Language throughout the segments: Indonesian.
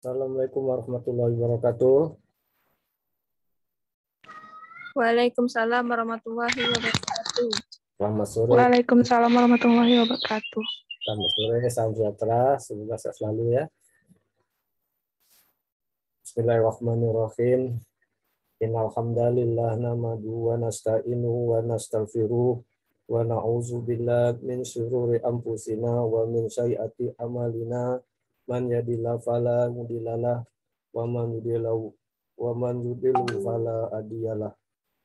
Assalamualaikum warahmatullahi wabarakatuh. Waalaikumsalam warahmatullahi wabarakatuh. Selamat sore. Waalaikumsalam warahmatullahi wabarakatuh. Selamat sore, salam sejahtera. Semoga sehat selalu ya. Bismillahirrahmanirrahim. Innal hamdalillah nahmaduhu wa nasta'inuhu wa nastaghfiruh wa na'udzu billahi min syururi anfusina wa min sayyiati a'malina. Man yahdihillahu fala mudhillalah wa man yudhlil fala hadiyalah.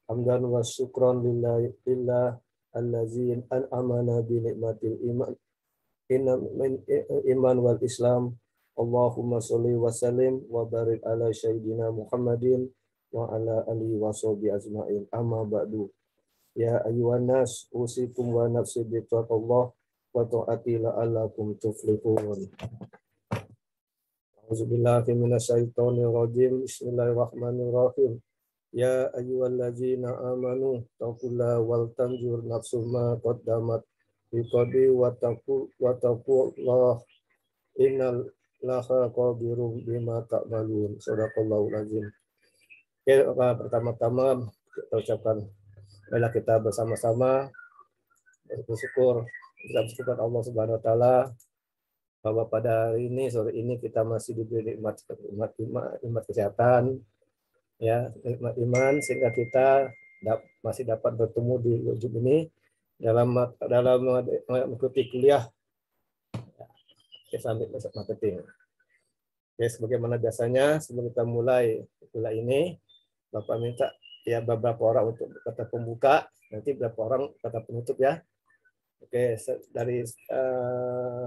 Hamdan wa syukran lillahi allazi an'amana bi ni'matil iman wal Islam. Allahumma sholli wa sallim wa barik ala sayyidina Muhammadin wa ala alihi wa sahbihi ajma'in. Amma ba'du. Ya ayyuhan nas usikum wa nafsi bi taqwallah wa ta'ati la'allakum tuflihun. A'udzubillahi minasyaitonir rajim. Bismillahirrahmanirrahim. Ya ayyuhallazina amanu taqullaha wal tanzur nafsum ma qaddamat biqadi wa taqullah innal laha qadirun bima ta'malun. Shadaqallahul azim. Oke, pertama-tama kita ucapkan marilah kita bersama-sama bersyukur Allah Subhanahu wa taala bahwa pada hari ini, sore ini kita masih diberi nikmat kesehatan, ya, nikmat iman, sehingga kita masih dapat bertemu di wujud ini dalam mengikuti kuliah Islamic Marketing. Oke, sebagaimana biasanya sebelum kita mulai kuliah ini, Bapak minta ya beberapa orang untuk kata pembuka, nanti beberapa orang kata penutup ya. Oke,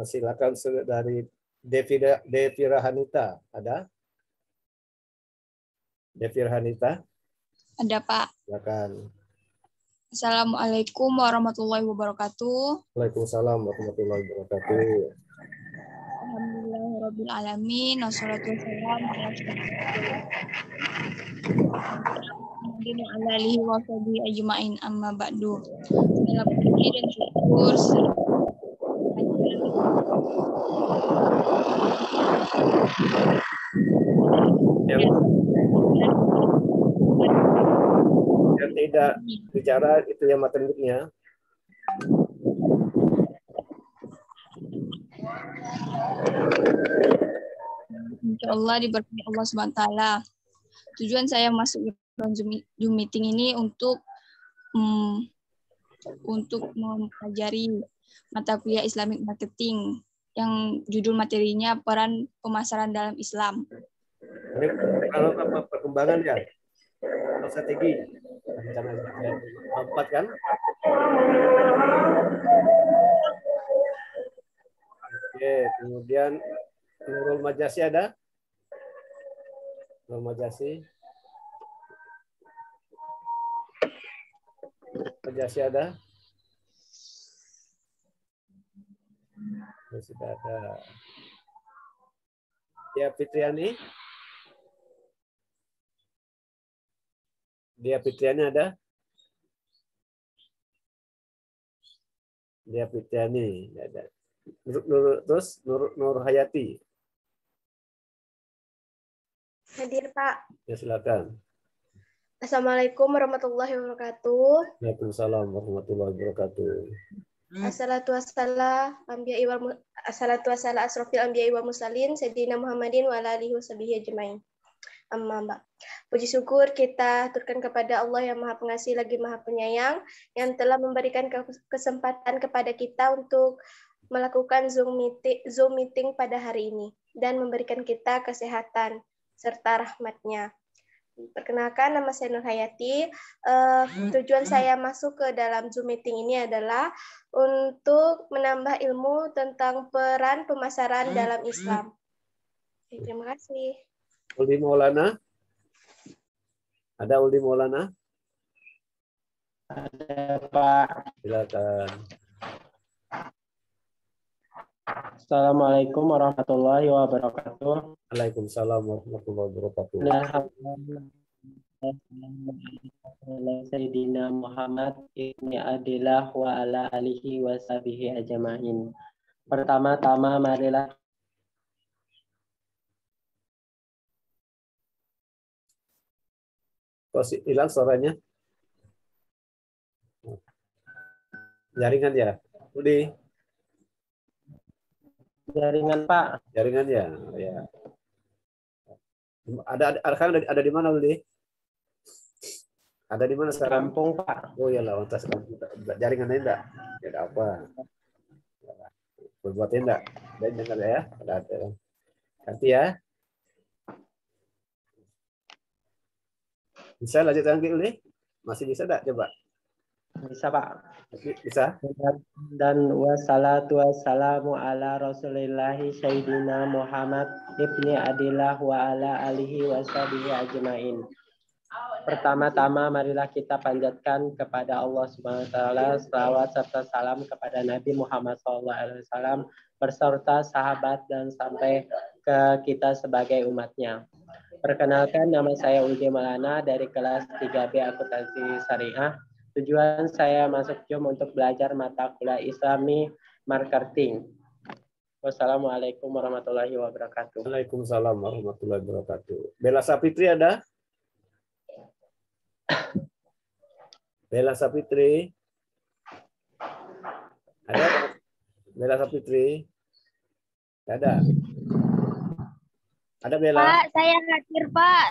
silakan dari Devi Rahanita, ada? Devi Rahanita? Ada, Pak. Silakan. Assalamualaikum warahmatullahi wabarakatuh. Waalaikumsalam warahmatullahi wabarakatuh. Alhamdulillahirabbil alamin. Wassalatu wassalamu ala alihi wa sahbihi ajmain. Amma ba'du. Salam puji dan syukur yang tidak bicara itu yang matematiknya. Insyaallah diberkahi Allah SWT. Tujuan saya masuk Zoom meeting ini untuk mempelajari mata kuliah Islamic Marketing yang judul materinya peran pemasaran dalam Islam. Ini kalau perkembangan ya, strategi rencana 4 kan? Oke, kemudian Nurul Majasi ada? Nurul Majasi ada? Ya, sudah ada. Ya, Fitriani? Dia Fitriani ada? Dia Fitriani ada. Terus Nur Hayati. Hadir, Pak. Ya, silakan. Assalamualaikum warahmatullahi wabarakatuh. Waalaikumsalam warahmatullahi wabarakatuh. Assalatu wassalam asrofil anbiya'i wa mursalin sayyidina Muhammadin wa ala alihi washabihi ajmain. Amma Mbak. Puji syukur kita aturkan kepada Allah yang Maha Pengasih lagi Maha Penyayang yang telah memberikan kesempatan kepada kita untuk melakukan Zoom meeting pada hari ini dan memberikan kita kesehatan serta rahmat-Nya. Perkenalkan, nama saya Nur Hayati. Tujuan saya masuk ke dalam Zoom meeting ini adalah untuk menambah ilmu tentang peran pemasaran dalam Islam. Terima kasih. Uldi Maulana? Ada Uldi Maulana? Ada, Pak. Silakan. Assalamualaikum warahmatullahi wabarakatuh. Waalaikumsalam warahmatullahi wabarakatuh. Sayyidina Muhammad ibni Abdillah wa ala alihi wa sahbihi ajma'in. Pertama-tama marilah Kok hilang suaranya? Jaringan ya? Udi? Jaringan Pak. Jaringan ya? Ya. Ada di mana, Udi? Ada di mana sekarang? Kampung Pak. Oh ya lah, lantas jaringannya enggak? Ya ada apa? Berbuatnya enggak? Dan dengar ya? Ada. Ganti ya. Bisa lanjut lagi, Udi? Masih bisa enggak? Coba. Bisa Pak. Bisa? Dan wassalatu wassalamu ala rasulillahi sayyidina Muhammad ibni Adillah wa ala alihi washabihi ajmain. Pertama-tama marilah kita panjatkan kepada Allah Subhanahu wa taala selawat serta salam kepada Nabi Muhammad SAW beserta sahabat dan sampai ke kita sebagai umatnya. Perkenalkan, nama saya Udi Maulana dari kelas 3B Akuntansi Syariah. Tujuan saya masuk JUM untuk belajar mata kuliah Islami Marketing. Wassalamualaikum warahmatullahi wabarakatuh. Waalaikumsalam warahmatullahi wabarakatuh. Bella Sapitri ada? Bella Sapitri? Ada? Bella Sapitri? Ada? Ada Bella? Pak, saya hadir, Pak.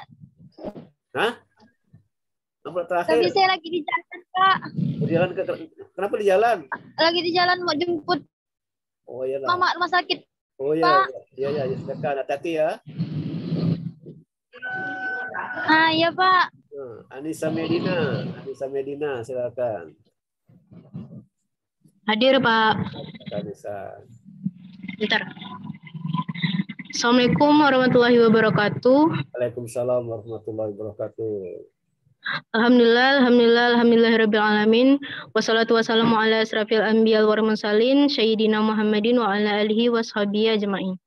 Hah? Apa terakhir? Tapi saya lagi di jalan, Pak. Berjalan kenapa di jalan? Lagi di jalan mau jemput Oh iya lah. mama rumah sakit. Oh iya, Pak. iya, silakan. Hati-hati ya. Ah, iya, Pak. Anissa Medina, silakan. Hadir, Pak. Anissa. Bentar. Assalamualaikum warahmatullahi wabarakatuh. Waalaikumsalam warahmatullahi wabarakatuh. Alhamdulillahirabbil alamin. Wassalatu wassalamu ala asrafil anbiya wal mursalin sayyidina Muhammadin wa ala alihi washabihi ajmain.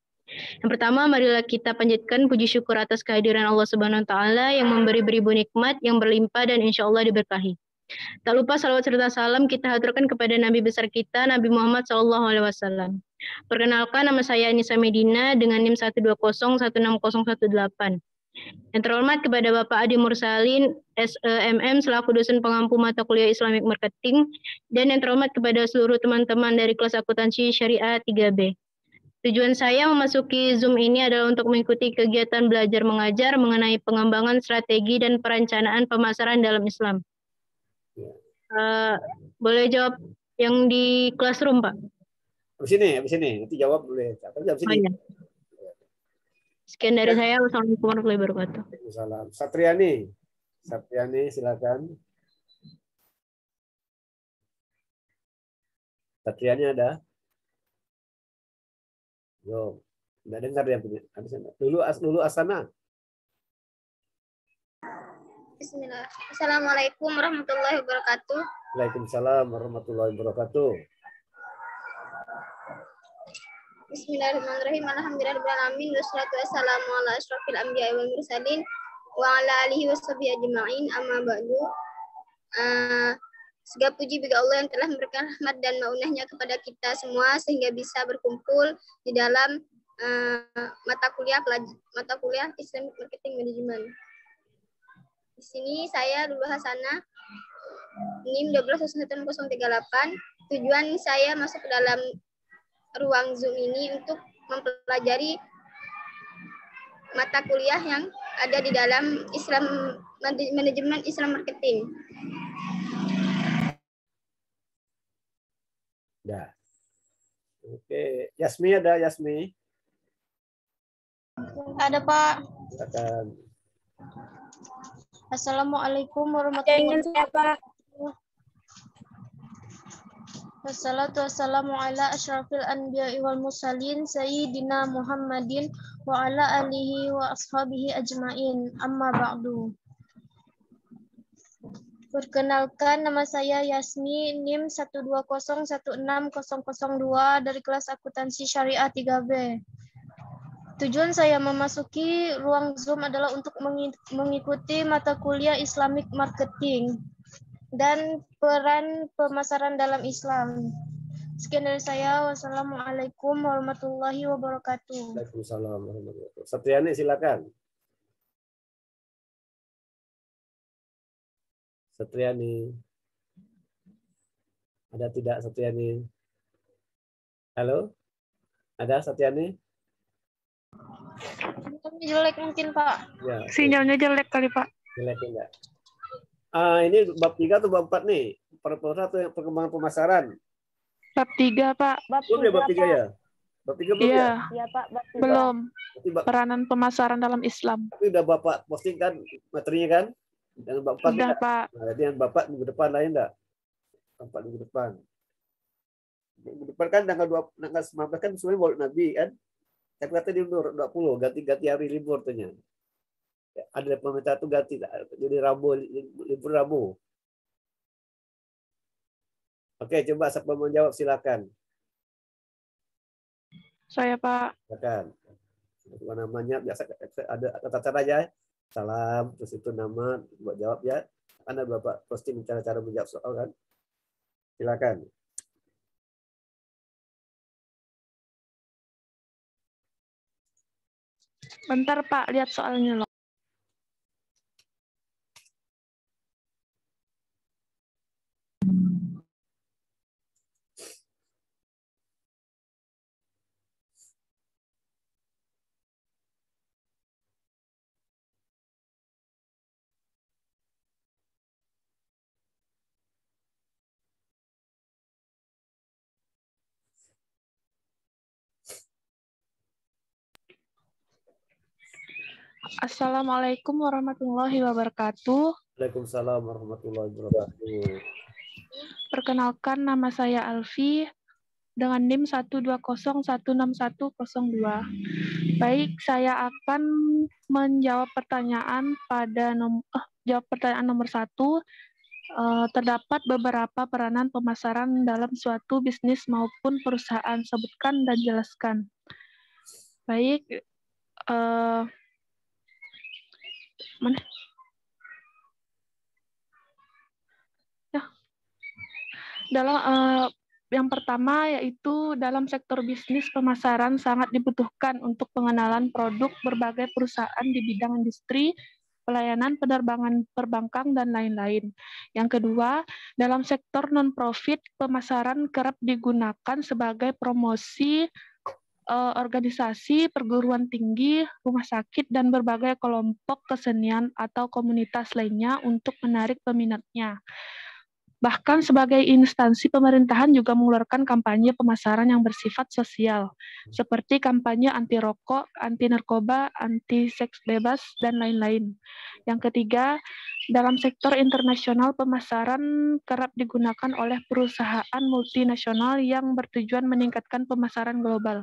Yang pertama, marilah kita panjatkan puji syukur atas kehadiran Allah Subhanahu wa taala yang memberi beribu nikmat yang berlimpah dan insya Allah diberkahi. Tak lupa salawat serta salam kita haturkan kepada Nabi besar kita, Nabi Muhammad SAW. Perkenalkan, nama saya Anissa Medina dengan NIM 120160118. Yang terhormat kepada Bapak Adi Mursalin, SEMM selaku dosen pengampu mata kuliah Islamic Marketing, dan yang terhormat kepada seluruh teman-teman dari kelas akuntansi Syariah 3B. Tujuan saya memasuki Zoom ini adalah untuk mengikuti kegiatan belajar mengajar mengenai pengembangan strategi dan perencanaan pemasaran dalam Islam. Boleh jawab yang di classroom, Pak? Habis ini. Nanti jawab boleh. Habis ini. Oh, iya. Sekian dari saya. Wassalamualaikum warahmatullahi wabarakatuh. Waalaikumsalam. Satriani, silakan. Satriani ada? Yo, nggak dengar ya. Dulu Asana. Bismillah. Assalamualaikum warahmatullahi wabarakatuh. Waalaikumsalam warahmatullahi wabarakatuh. Bismillahirrahmanirrahim. Alhamdulillahirrahmanirrahim. Wassalatu wassalamu ala asyrafil anbiya'i wal mursalin wa ala alihi washabihi ajma'in. Amma ba'du. Segala puji bagi Allah yang telah memberikan rahmat dan maunahnya kepada kita semua sehingga bisa berkumpul di dalam mata kuliah Islamic Marketing Management. Di sini saya Lulu Hasanah, NIM 1201038. Tujuan saya masuk ke dalam ruang Zoom ini untuk mempelajari mata kuliah yang ada di dalam manajemen Islam Marketing. Ya. Oke, Yasmi ada, Yasmi? Ada, Pak. Silakan. Assalamualaikum warahmatullahi wabarakatuh. Wassalatu wassalamu ala asyrafil anbiya'i wal mursalin sayyidina Muhammadin wa ala alihi wa ashabihi ajmain. Amma ba'du. Perkenalkan, nama saya Yasmi, NIM 120160002 dari kelas akuntansi Syariah 3B. Tujuan saya memasuki ruang Zoom adalah untuk mengikuti mata kuliah Islamic Marketing dan peran pemasaran dalam Islam. Sekian dari saya. Wassalamualaikum warahmatullahi wabarakatuh. Waalaikumsalam warahmatullahi wabarakatuh. Satriani, silakan. Satriani. Ada tidak Satriani? Halo? Ada Satriani? Sinyalnya jelek mungkin, Pak. Ya, Sinyalnya jelek kali, Pak. jelek enggak? Ini bab 3 atau bab 4 nih? Proposal atau perkembangan pemasaran? Bab 3, Pak. Belum ya bab 3 ya? Bab 3 belum ya? Iya, Iya, Pak. Bab 3. belum. Berarti Peranan pemasaran dalam Islam. tapi udah Bapak posting kan materinya kan? Yang bab 4 Udah, enggak? Pak. Nah, jadi yang Bapak minggu depan lain enggak? 4 minggu depan. Minggu depan kan tanggal 19 kan semuanya Maulid Nabi kan? Tapi kata diundur 20, ganti hari libur tuhnya. Ada pemerintah tuh ganti jadi Rabu, libur Rabu. Oke, coba siapa mau jawab silakan. Saya, Pak. Silakan. Apa namanya biasa ada tata cara aja. Salam terus itu nama buat jawab ya. Karena Bapak posting cara-cara menjawab soal kan. Silakan. Bentar, Pak. Lihat soalnya loh. Assalamualaikum warahmatullahi wabarakatuh. Waalaikumsalam warahmatullahi wabarakatuh. Perkenalkan, nama saya Alfi dengan NIM 120161102. Baik, saya akan menjawab pertanyaan jawab pertanyaan nomor 1. Terdapat beberapa peranan pemasaran dalam suatu bisnis maupun perusahaan. Sebutkan dan jelaskan. Baik, mana? Ya. Dalam yang pertama yaitu dalam sektor bisnis pemasaran sangat dibutuhkan untuk pengenalan produk berbagai perusahaan di bidang industri, pelayanan, penerbangan, perbankan, dan lain-lain. Yang kedua, dalam sektor non-profit, pemasaran kerap digunakan sebagai promosi organisasi, perguruan tinggi, rumah sakit, dan berbagai kelompok kesenian atau komunitas lainnya untuk menarik peminatnya. Bahkan sebagai instansi pemerintahan juga mengeluarkan kampanye pemasaran yang bersifat sosial, seperti kampanye anti rokok, anti narkoba, anti seks bebas, dan lain-lain. Yang ketiga, dalam sektor internasional pemasaran kerap digunakan oleh perusahaan multinasional yang bertujuan meningkatkan pemasaran global.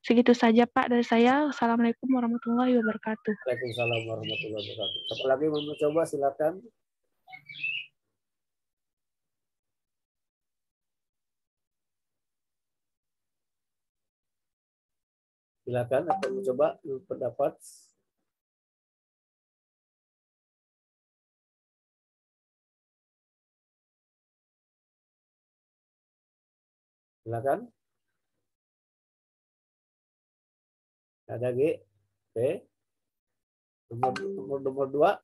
Segitu saja Pak dari saya. Assalamualaikum warahmatullahi wabarakatuh. Waalaikumsalam warahmatullahi wabarakatuh. Siapa lagi mau mencoba silakan. Silakan atau mencoba pendapat. Silakan. Ada G. Oke. Nomor 2.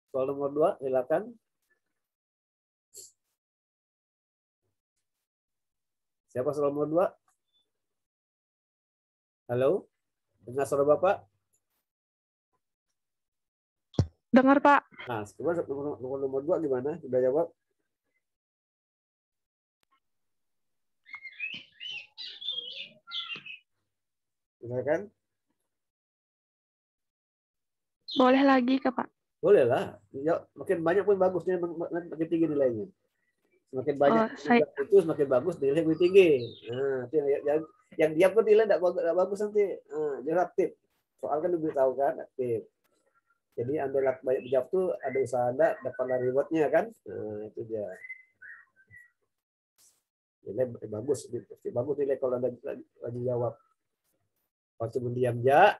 Soal nomor 2, silakan. Siapa soal nomor 2? Halo? Dengar suara Bapak? Dengar, Pak. Nah, nomor 2 gimana? Sudah jawab? Silakan. Boleh lagi ke Pak? Boleh lah. Ya, makin banyak pun bagusnya, makin tinggi nilainya. Semakin banyak itu semakin bagus, nilai lebih tinggi. Nah, yang diam pun nilai tidak bagus nanti. Nah, dia aktif. Soal kan diberitahukan aktif. Jadi Anda banyak jawab tuh ada usaha Anda dapatlah rewardnya kan. Nah, itu dia. Nilai bagus nilai kalau Anda lagi jawab. Waktu mendiam ya.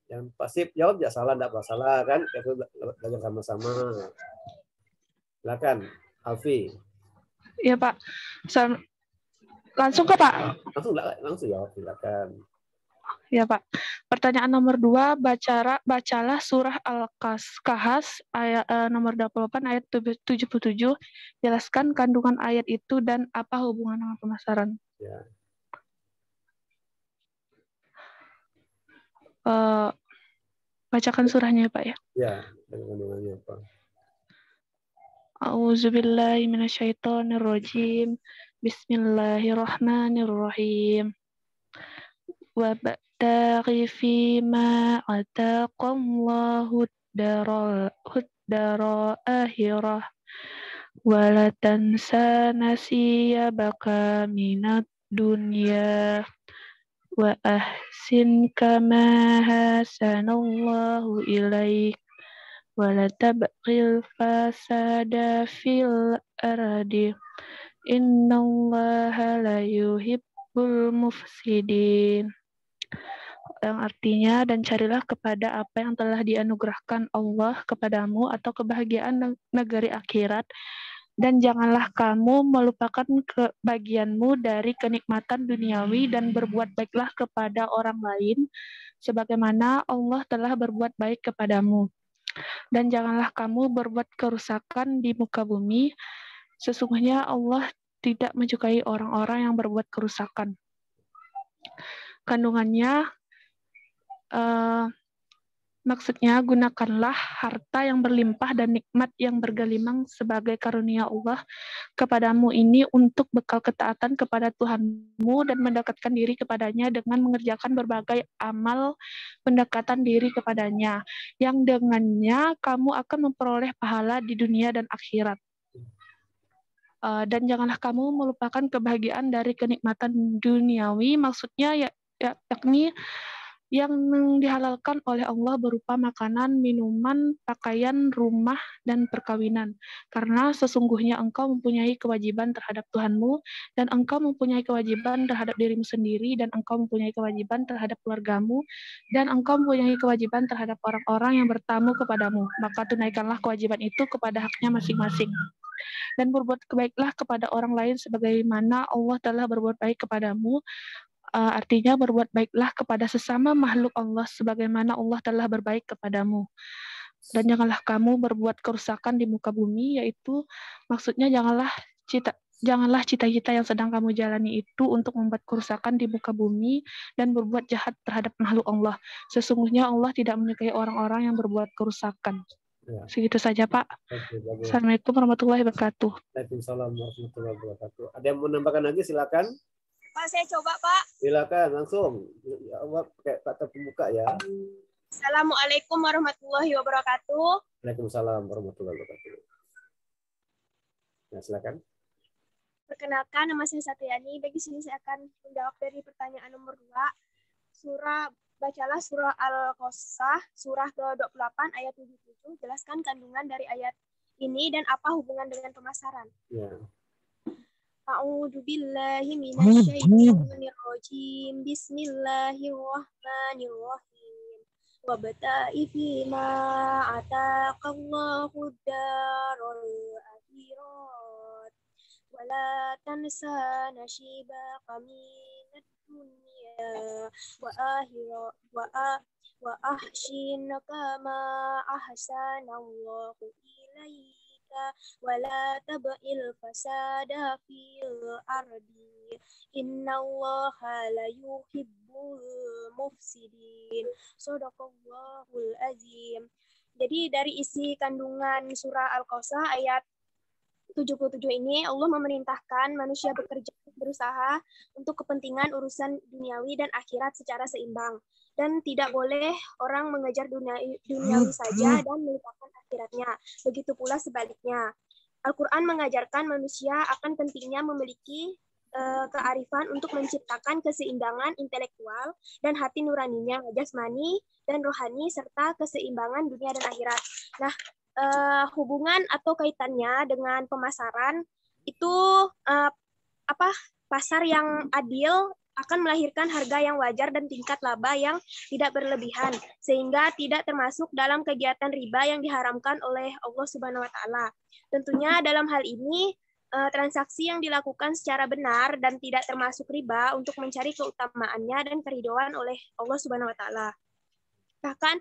Yang pasif jawab ya salah enggak masalah kan. Kita belajar sama-sama. Silakan, Alfi. Iya, Pak. Langsung ke Pak? Langsung jawab, silakan. Ya, Pak. Pertanyaan nomor 2, bacalah surah Al-Kahf ayat nomor 28 ayat 77. Jelaskan kandungan ayat itu dan apa hubungan dengan pemasaran. Ya. Bacakan surahnya, Pak ya. Ya, kandungannya apa? A'udzubillahi minasyaitonirrajim. Bismillahirrahmanirrahim. Wa ba'taghi fima ataqallahu daral akhirah wa la tansa nasiyabaka minad dunya wa ahsin kama hasanallahu ilaik wa la tabghil fasada fil ardi innallaha la yuhibbul mufsidin. Yang artinya, dan carilah kepada apa yang telah dianugerahkan Allah kepadamu atau kebahagiaan negeri akhirat, dan janganlah kamu melupakan kebagianmu dari kenikmatan duniawi dan berbuat baiklah kepada orang lain sebagaimana Allah telah berbuat baik kepadamu. Dan janganlah kamu berbuat kerusakan di muka bumi, sesungguhnya Allah tidak menyukai orang-orang yang berbuat kerusakan. Kandungannya, maksudnya gunakanlah harta yang berlimpah dan nikmat yang bergelimang sebagai karunia Allah kepadamu ini untuk bekal ketaatan kepada Tuhanmu dan mendekatkan diri kepadanya dengan mengerjakan berbagai amal pendekatan diri kepadanya, yang dengannya kamu akan memperoleh pahala di dunia dan akhirat. Dan janganlah kamu melupakan kebahagiaan dari kenikmatan duniawi, maksudnya yakni yang dihalalkan oleh Allah berupa makanan, minuman, pakaian, rumah, dan perkawinan. Karena sesungguhnya engkau mempunyai kewajiban terhadap Tuhanmu, dan engkau mempunyai kewajiban terhadap dirimu sendiri, dan engkau mempunyai kewajiban terhadap keluargamu, dan engkau mempunyai kewajiban terhadap orang-orang yang bertamu kepadamu. Maka tunaikanlah kewajiban itu kepada haknya masing-masing. Dan berbuat kebaiklah kepada orang lain sebagaimana Allah telah berbuat baik kepadamu. Artinya berbuat baiklah kepada sesama makhluk Allah sebagaimana Allah telah berbaik kepadamu. Dan janganlah kamu berbuat kerusakan di muka bumi, yaitu maksudnya janganlah cita-cita yang sedang kamu jalani itu untuk membuat kerusakan di muka bumi dan berbuat jahat terhadap makhluk Allah. Sesungguhnya Allah tidak menyukai orang-orang yang berbuat kerusakan. Ya. Segitu saja, Pak. Assalamualaikum warahmatullahi wabarakatuh. Waalaikumsalam warahmatullahi wabarakatuh. Ada yang mau menambahkan lagi, silakan. Pak, saya coba, Pak. Silakan langsung. Ya Allah, pakai kata pembuka ya. Assalamualaikum warahmatullahi wabarakatuh. Waalaikumsalam warahmatullahi wabarakatuh. Nah, silakan. Perkenalkan, nama saya Satriani. Bagi sini saya akan menjawab dari pertanyaan nomor 2. Bacalah surah Al-Qasas, surah ke-28 ayat 77. Jelaskan kandungan dari ayat ini dan apa hubungan dengan pemasaran. Ya. A'udzu billahi minasyaitonir rajim. Bismillahirrahmanirrahim. Wabta'i fima ataqallahu daral akhirat. Wala tansa nasibaka minad dunya wa ahsin kama ahsanallahu ilaik. Wala tab'il fasada fil ardi innallaha la yuhibbul mufsidin. Shadaqallahul azim. Jadi dari isi kandungan surah Al-Qasas ayat 77 ini, Allah memerintahkan manusia berusaha untuk kepentingan urusan duniawi dan akhirat secara seimbang. Dan tidak boleh orang mengejar duniawi saja dan melupakan akhiratnya. Begitu pula sebaliknya. Al-Quran mengajarkan manusia akan pentingnya memiliki kearifan untuk menciptakan keseimbangan intelektual dan hati nuraninya, jasmani dan rohani, serta keseimbangan dunia dan akhirat. Nah, hubungan atau kaitannya dengan pemasaran itu pasar yang adil akan melahirkan harga yang wajar dan tingkat laba yang tidak berlebihan, sehingga tidak termasuk dalam kegiatan riba yang diharamkan oleh Allah Subhanahu wa Ta'ala. Tentunya dalam hal ini transaksi yang dilakukan secara benar dan tidak termasuk riba untuk mencari keutamaannya dan keridhaan oleh Allah Subhanahu wa taala. Bahkan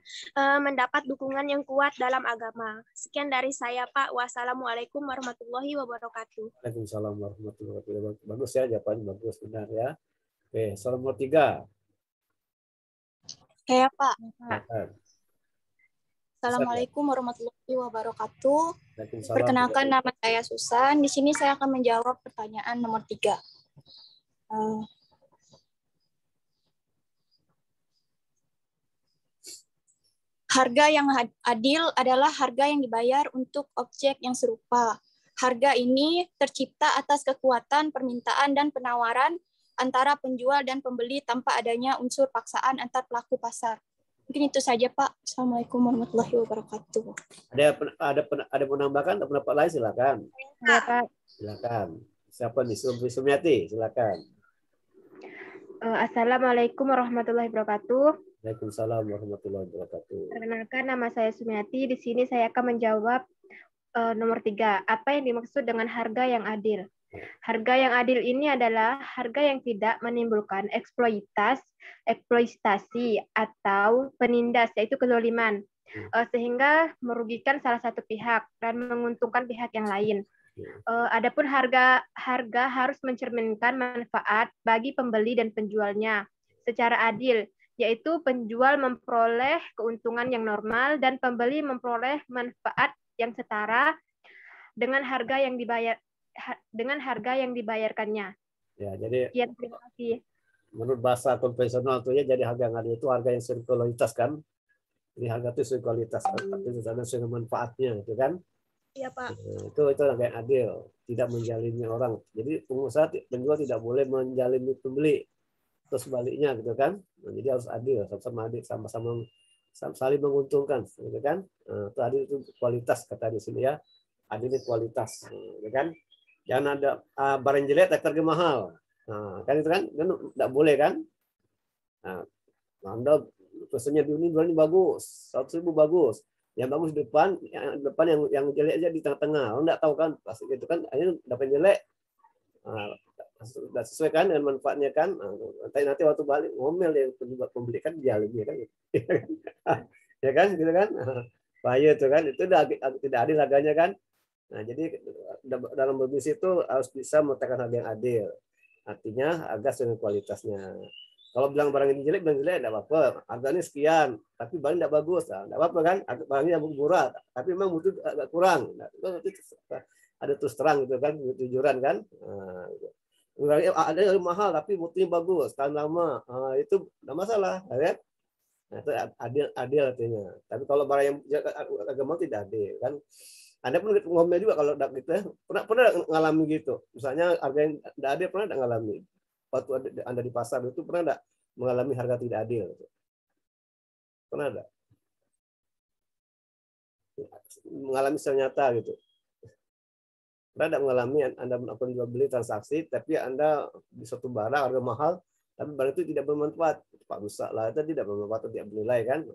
mendapat dukungan yang kuat dalam agama. Sekian dari saya, Pak. Wassalamualaikum warahmatullahi wabarakatuh. Waalaikumsalam warahmatullahi wabarakatuh. Bagus ya jawaban, bagus, benar ya. Oke, soal nomor 3. Saya, Pak. Silakan. Assalamualaikum warahmatullahi wabarakatuh. Waalaikumsalam. Perkenalkan, nama saya Susan. Di sini saya akan menjawab pertanyaan nomor 3. Harga yang adil adalah harga yang dibayar untuk objek yang serupa. Harga ini tercipta atas kekuatan permintaan dan penawaran antara penjual dan pembeli tanpa adanya unsur paksaan antar pelaku pasar. Mungkin itu saja, Pak. Assalamualaikum warahmatullahi wabarakatuh. Ada menambahkan atau pendapat lain, silakan. Ya, Pak. Silakan. Siapa nih? Sumiati, silakan. Assalamualaikum warahmatullahi wabarakatuh. Waalaikumsalam warahmatullahi wabarakatuh. Perkenalkan, nama saya Sumiati. Di sini saya akan menjawab nomor 3. Apa yang dimaksud dengan harga yang adil? Harga yang adil ini adalah harga yang tidak menimbulkan eksploitasi atau penindas, yaitu kezaliman, sehingga merugikan salah satu pihak dan menguntungkan pihak yang lain. Adapun harga harus mencerminkan manfaat bagi pembeli dan penjualnya secara adil, yaitu penjual memperoleh keuntungan yang normal dan pembeli memperoleh manfaat yang setara dengan harga yang dibayarkannya. Ya, jadi ya, terima kasih. Menurut bahasa konvensional itu ya, jadi harga yang adil itu harga yang sirkularitas kan. Jadi harga itu sirkularitas, artinya sesuai dengan manfaatnya, gitu kan? Iya, Pak. Itu harga yang adil, tidak menjalimi orang. Jadi pengusaha penjual tidak boleh menjalimi pembeli. Terus sebaliknya, gitu kan? Nah, jadi harus adil, sama-sama adil, sama-sama saling menguntungkan, gitu kan? Itu adil, itu kualitas kata di sini ya. Adil itu kualitas, gitu kan? Jangan ada barang jelek tapi harga mahal. Nah, kan itu kan tidak boleh kan? Nah, Anda pesannya di ini bagus, 100.000 bagus. Yang bagus depan yang jelek aja di tengah-tengah. Anda tahu kan? Pasti itu kan akhirnya dapat jelek. Sudah sesuai kan dengan manfaatnya kan? Nanti waktu balik ngomel yang pembeli kan jalan ya kan? Ya kan, gitu kan? Bahaya itu kan? Itu tidak adil harganya kan? Nah, jadi dalam berbisnis itu harus bisa meletakkan harga yang adil. Artinya harga sesuai kualitasnya. Kalau bilang barang ini jelek, tidak apa-apa. Harganya sekian, tapi barang tidak bagus. Tidak apa-apa kan? Barangnya murah, tapi memang butuh agak kurang. Nah, itu ada terus terang gitu kan, jujuran kan. Ada yang mahal, tapi mutunya bagus, tahan lama. Itu tidak masalah, ya. Nah, itu adil artinya. Tapi kalau barang yang agak mahal tidak adil kan. Anda pun ngomel juga kalau gitu ya. Pernah ngalami gitu. Misalnya harga yang tidak adil, pernah tidak ngalami? Waktu Anda di pasar itu pernah tidak mengalami harga tidak adil? Pernah tidak? Mengalami secara nyata gitu. Pernah tidak mengalami Anda melakukan jual beli transaksi, tapi Anda di suatu barang harga mahal, tapi barang itu tidak bermanfaat. Pak rusak lah, itu tidak bermanfaat, tidak bernilai kan?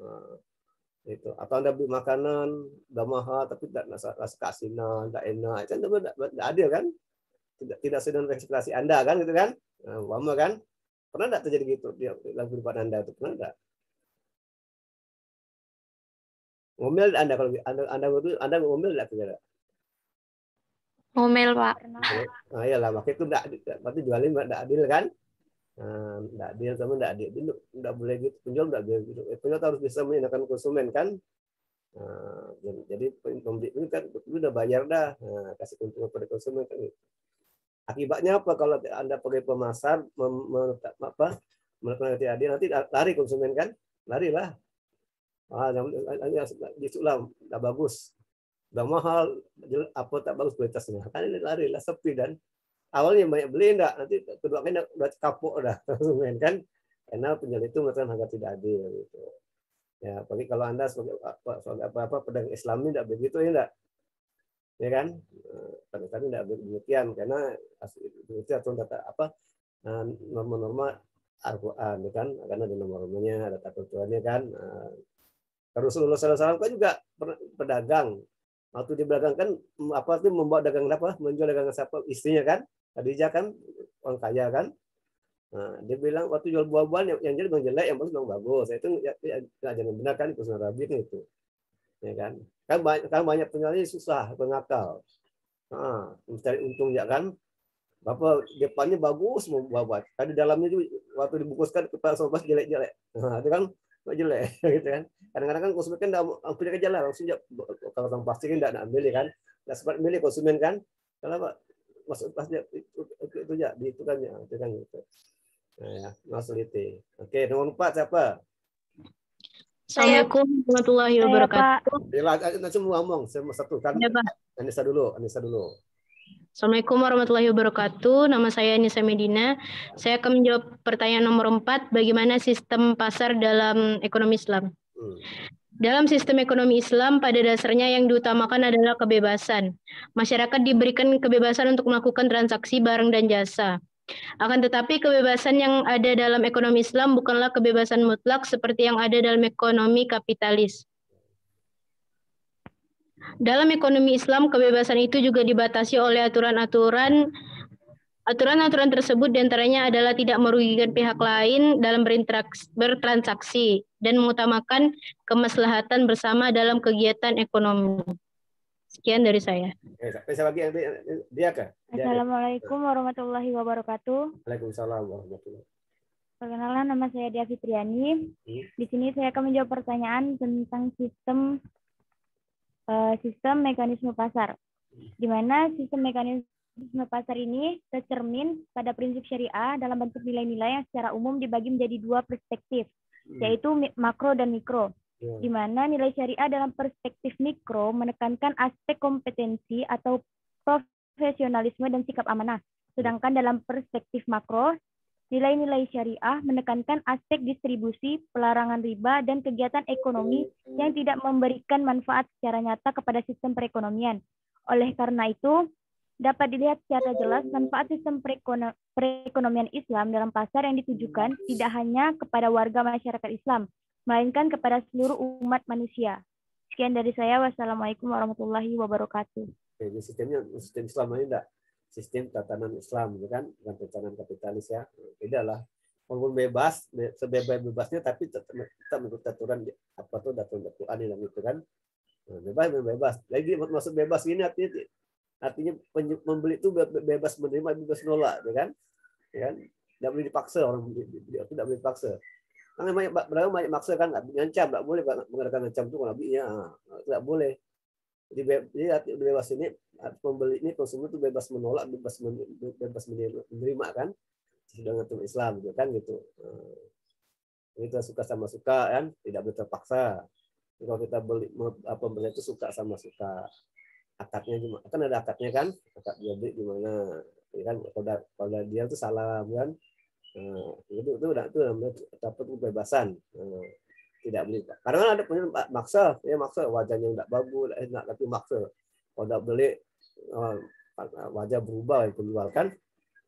Itu. Atau Anda beli makanan udah mahal tapi tidak rasa keasinan, tidak enak, itu tidak adil kan? Tidak sesuai dengan ekspektasi Anda kan, gitu kan? Nah, kan? Pernah tidak terjadi gitu di dalam kehidupan Anda itu? Pernah tidak? Ngomel Anda kalau Anda ngomel tidak kira? Ngomel, Pak. Nah, iyalah, makanya itu berarti jualin tidak adil kan? Tidak adil, sama tidak adil. Tidak boleh gitu, penjual tidak boleh gitu. Penjual harus bisa menyenangkan konsumen kan. Jadi pembeli ini kan udah bayar dah, kasih keuntungan pada konsumen kan. Akibatnya apa kalau Anda pergi ke pasar melakukan tidak adil, nanti lari konsumen kan, lari lah. Itulah tidak bagus, udah mahal, apa tak bagus kualitasnya, kan ini lari lah, sepi dan awalnya banyak beli enggak, nanti kedua kali udah kapok dah konsumen kan, karena penjual itu mengatakan harga tidak adil gitu. Ya, bagi kalau Anda sebagai apa pedagang Islam ini tidak begitu ya enggak? Ya kan? Tapi tidak demikian karena itu atau data apa norma-norma Al-Qur'an kan, karena ada norma-normanya, ada tata tertibnya kan. Rasulullah SAW kan juga pedagang Waktu di belakang kan apa tuh membawa dagangan apa? Menjual dagangan siapa? Istrinya kan? Khadijah kan orang kaya kan? Nah, dia bilang waktu jual buah-buahan yang jelek bang jelek, yang bagus bang bagus. Itu jangan benar kan itu Sunan Rabi itu. Ya kan? Kan banyak penjualnya susah, pengakal. Nah, mencari untung ya kan? Bapak depannya bagus mau buat, tadi dalamnya juga waktu dibungkuskan kepala sobat jelek-jelek. Nah, itu kan jelek gitu kan. Kadang-kadang kan konsumen kan enggak punya kerja lah, langsung kalau orang plastik kan enggak ambil kan. Enggak sempat milih konsumen kan. Kalau Pak masuk plastik itu ya di itu kan ya, itu kan gitu. Nah, ya, masuliti. Oke, nomor 4 siapa? Assalamualaikum warahmatullahi wabarakatuh. Nanti semua ngomong, semua satu kan. Ya, Pak. Anissa dulu. Assalamualaikum warahmatullahi wabarakatuh. Nama saya Anissa Medina. Saya akan menjawab pertanyaan nomor 4. Bagaimana sistem pasar dalam ekonomi Islam? Dalam sistem ekonomi Islam, pada dasarnya yang diutamakan adalah kebebasan. Masyarakat diberikan kebebasan untuk melakukan transaksi barang dan jasa. Akan tetapi kebebasan yang ada dalam ekonomi Islam bukanlah kebebasan mutlak seperti yang ada dalam ekonomi kapitalis. Dalam ekonomi Islam, kebebasan itu juga dibatasi oleh aturan-aturan tersebut, diantaranya adalah tidak merugikan pihak lain dalam bertransaksi dan mengutamakan kemaslahatan bersama dalam kegiatan ekonomi. Sekian dari saya. Assalamualaikum warahmatullahi wabarakatuh. Waalaikumsalam warahmatullahi wabarakatuh. Perkenalan, nama saya Dia Fitriani. Di sini saya akan menjawab pertanyaan tentang sistem mekanisme pasar, di mana sistem mekanisme pasar ini tercermin pada prinsip syariah dalam bentuk nilai-nilai yang secara umum dibagi menjadi 2 perspektif, yaitu makro dan mikro, di mana nilai syariah dalam perspektif mikro menekankan aspek kompetensi atau profesionalisme dan sikap amanah, sedangkan dalam perspektif makro, nilai-nilai syariah menekankan aspek distribusi, pelarangan riba, dan kegiatan ekonomi yang tidak memberikan manfaat secara nyata kepada sistem perekonomian. Oleh karena itu, dapat dilihat secara jelas manfaat sistem perekonomian Islam dalam pasar yang ditujukan tidak hanya kepada warga masyarakat Islam, melainkan kepada seluruh umat manusia. Sekian dari saya. Wassalamualaikum warahmatullahi wabarakatuh. Sistem Islam ini enggak sistem tatanan Islam, kan, bukan tatanan kapitalis ya. Beda lah. Walaupun bebas, sebebas-bebasnya, tapi tetap mengikuti aturan apa tuh aturan Quran itu kan. Bebas. Lagi maksud bebas ini artinya membeli itu bebas menerima, bebas menolak, kan? Ya kan? Tidak boleh dipaksa orang beli, itu tidak boleh dipaksa. Karena banyak maksa kan, ngancam, tidak boleh mengadakan ngancam itu kalau belinya, tidak boleh. Jadi arti bebas ini pembeli ini konsumen itu bebas menolak, bebas menerima kan, sedangkan itu Islam gitu kan gitu. Kita suka sama suka kan, tidak boleh terpaksa. Kalau kita beli pembeli itu suka sama suka, akadnya gimana? Kan ada akadnya kan, akad jual beli gimana? Ya kan kalau dia itu salah kan, itu namanya dapat kebebasan. Tidak beli. Karena ada punya maksa, ya maksa wajahnya tidak bagus, enak tapi maksa. Kalau tidak beli wajah berubah yang penjual kan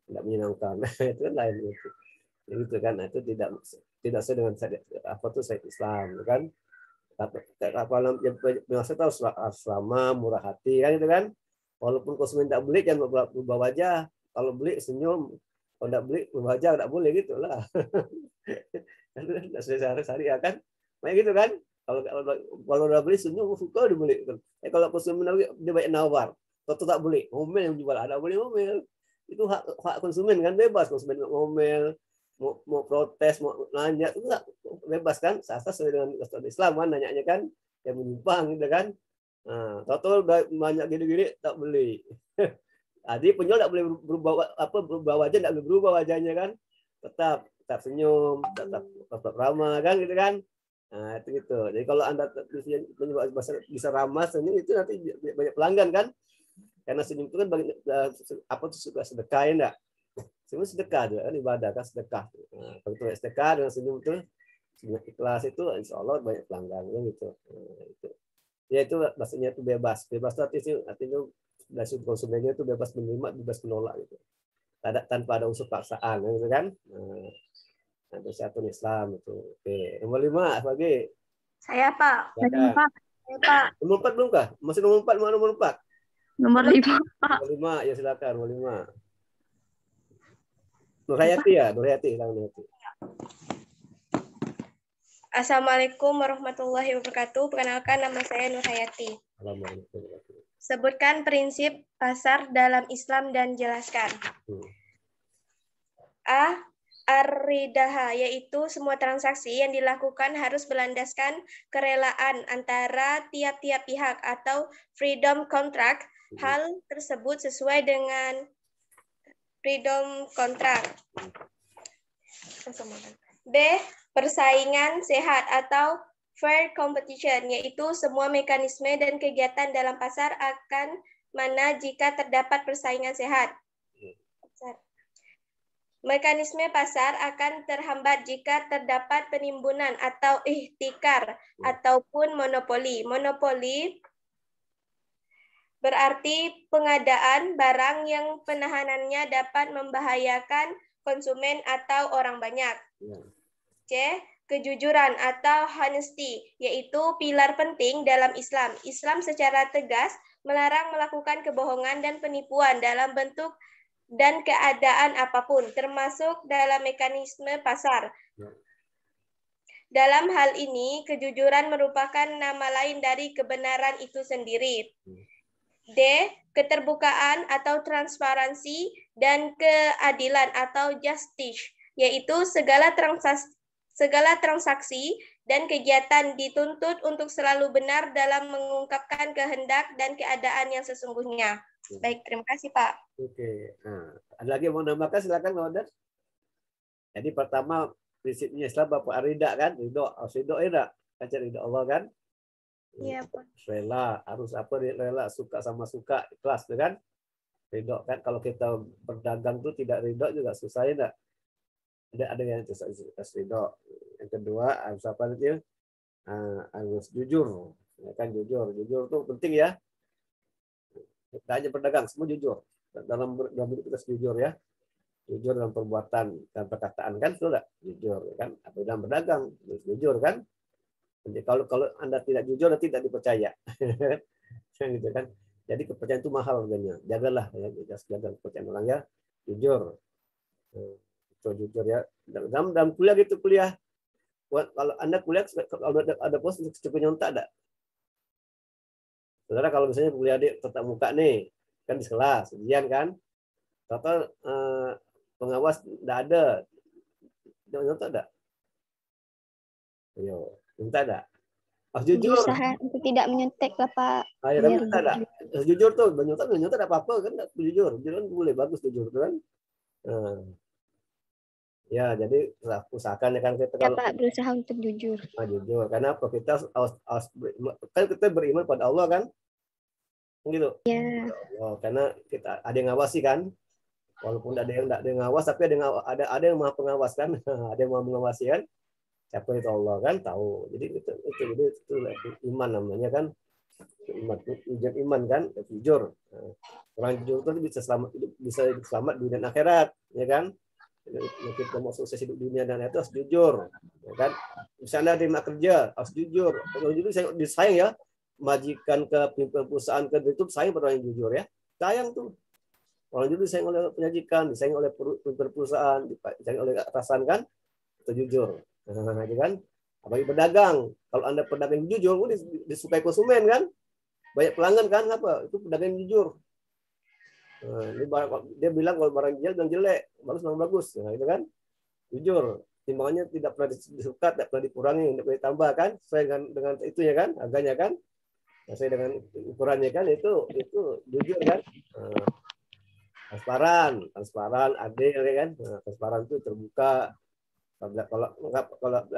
tidak menyenangkan. Itu kan lain gitu. Gitu kan. Itu tidak sesuai dengan apa tuh syariat Islam kan. Apa maksud tahu asrama, murah hati kan itu kan. Walaupun konsumen tidak beli jangan berubah wajah. Kalau beli senyum, kalau tidak beli berubah wajah tidak boleh gitulah. Tidak sesuai syariat kan. Kayak gitu kan, kalau udah beli senyum suka dibeli. Kalau konsumen dia banyak nawar, tak beli, ngomel yang jual, ada boleh ngomel. Itu hak konsumen kan, bebas konsumen ngomel, mau protes, mau nanya itu bebas kan, asal sesuai dengan aturan Islam kan, nanyanya kan, yang menyimpang gitu kan. Nah, total banyak gini-gini tak beli. Jadi penjual tak boleh berubah wajah, tak boleh berubah wajahnya kan, tetap senyum, tetap ramah kan gitu kan. Nah, itu gitu. Jadi kalau Anda bisa ramah senyum itu nanti banyak pelanggan kan? Karena senyum itu kan apa tuh suka sedekah ya enggak? Senyum sedekah juga kan, ibadah kan sedekah. Nah, kalau itu sedekah dengan senyum itu ikhlas itu insya Allah banyak pelanggan gitu. Nah, itu. Ya itu maksudnya itu bebas. Bebas itu artinya dari konsumennya itu bebas menerima, bebas menolak gitu. Tanpa ada unsur paksaan gitu kan? Nah, itu satu Islam itu. Oke. Nomor 5 lagi. Saya Pak. Saya Pak. Saya Pak. Nomor 4 belum kah? Masih nomor 4, mana nomor 4? Nomor 5, Pak. Nomor 5, ya silakan, nomor 5. Nur Hayati ya, Nur Hayati. Assalamualaikum warahmatullahi wabarakatuh. Perkenalkan, nama saya Nur Hayati. Sebutkan prinsip pasar dalam Islam dan jelaskan. A. Ar-ridaha, yaitu semua transaksi yang dilakukan harus berlandaskan kerelaan antara tiap-tiap pihak atau freedom contract. Hal tersebut sesuai dengan freedom contract. B. Persaingan sehat atau fair competition, yaitu semua mekanisme dan kegiatan dalam pasar akan mana jika terdapat persaingan sehat. Mekanisme pasar akan terhambat jika terdapat penimbunan atau ihtikar ataupun monopoli. Monopoli berarti pengadaan barang yang penahanannya dapat membahayakan konsumen atau orang banyak. C. Kejujuran atau honesty, yaitu pilar penting dalam Islam. Islam secara tegas melarang melakukan kebohongan dan penipuan dalam bentuk dan keadaan apapun, termasuk dalam mekanisme pasar. Dalam hal ini, kejujuran merupakan nama lain dari kebenaran itu sendiri. D. Keterbukaan atau transparansi dan keadilan atau justice, yaitu segala transaksi dan kegiatan dituntut untuk selalu benar dalam mengungkapkan kehendak dan keadaan yang sesungguhnya. Baik, terima kasih Pak. Oke, nah, ada lagi yang mau nambahkan, silakan Pak. Jadi pertama prinsipnya Islam Bapak Arida kan, ridho, harus ridho ya, baca ridho Allah kan. Iya Pak. Rela, harus apa rela, suka sama suka, ikhlas tuh kan. Ridho kan, kalau kita berdagang tuh tidak ridho juga susah ya enggak. Ada yang ridho. Yang kedua harus apa itu? Harus jujur, ya kan, jujur tuh penting ya. Kita hanya berdagang, semua jujur. Dalam hidup kita jujur ya. Jujur dalam perbuatan dan perkataan kan sudah jujur kan. Apa dalam berdagang jujur kan. Jadi kalau Anda tidak jujur Anda tidak dipercaya. Gitu kan. Jadi kepercayaan itu mahal harganya. Jagalah ya, jaga kepercayaan orang ya. Jujur. Itu jujur ya. Dalam kuliah gitu, kuliah. Kalau Anda kuliah kalau ada pos cukup nyontak enggak? Saudara kalau misalnya kuliah di tatap muka nih, kan di kelas, ujian kan, total pengawas tidak ada, nyontok ada, ayo, minta ada, harus jujur. Berusaha untuk tidak menyontek lah Pak. Ayo, tapi minta ada, harus jujur tuh, menyontok ada apa-apa kan, nggak jujur kan boleh, bagus jujur kan. Ya, jadi usahakan ya kan kita Ya kalau Pak, berusaha untuk jujur. Jujur, karena apa, kita kan kita beriman pada Allah kan, gitu. Ya. Oh, karena kita ada yang ngawasi kan, walaupun ada yang tidak ada yang ngawas, tapi ada yang maha pengawas kan, ada yang maha mengawasi kan, siapa itu Allah kan tahu. Jadi itu iman namanya kan, iman kan, jujur. Orang jujur itu bisa selamat dunia dan akhirat, ya kan. Kita mau sukses hidup dunia dan itu harus jujur, ya kan. Misalnya terima kerja harus jujur. Kalau jujur disayang ya, majikan ke pimpinan perusahaan ke itu sayang pada orang yang jujur ya, sayang tuh. Orang jujur disayang oleh penyajikan, disayang oleh pimpinan perusahaan, disayang oleh atasan kan, itu jujur. Nah, itu kan. Apalagi pedagang, kalau Anda pedagang jujur, disukai konsumen kan, banyak pelanggan kan, apa itu pedagang jujur. Nah, dia bilang kalau barang jelek dan jelek, bagus memang bagus. Nah, itu kan jujur. Timbangannya tidak pernah disukat, tidak pernah dikurangi, tidak pernah ditambah kan, sesuai dengan itu ya kan, harganya kan, sesuai dengan ukurannya kan, itu jujur kan. Transparan, adil ya kan. Nah, transparan itu terbuka. Kalau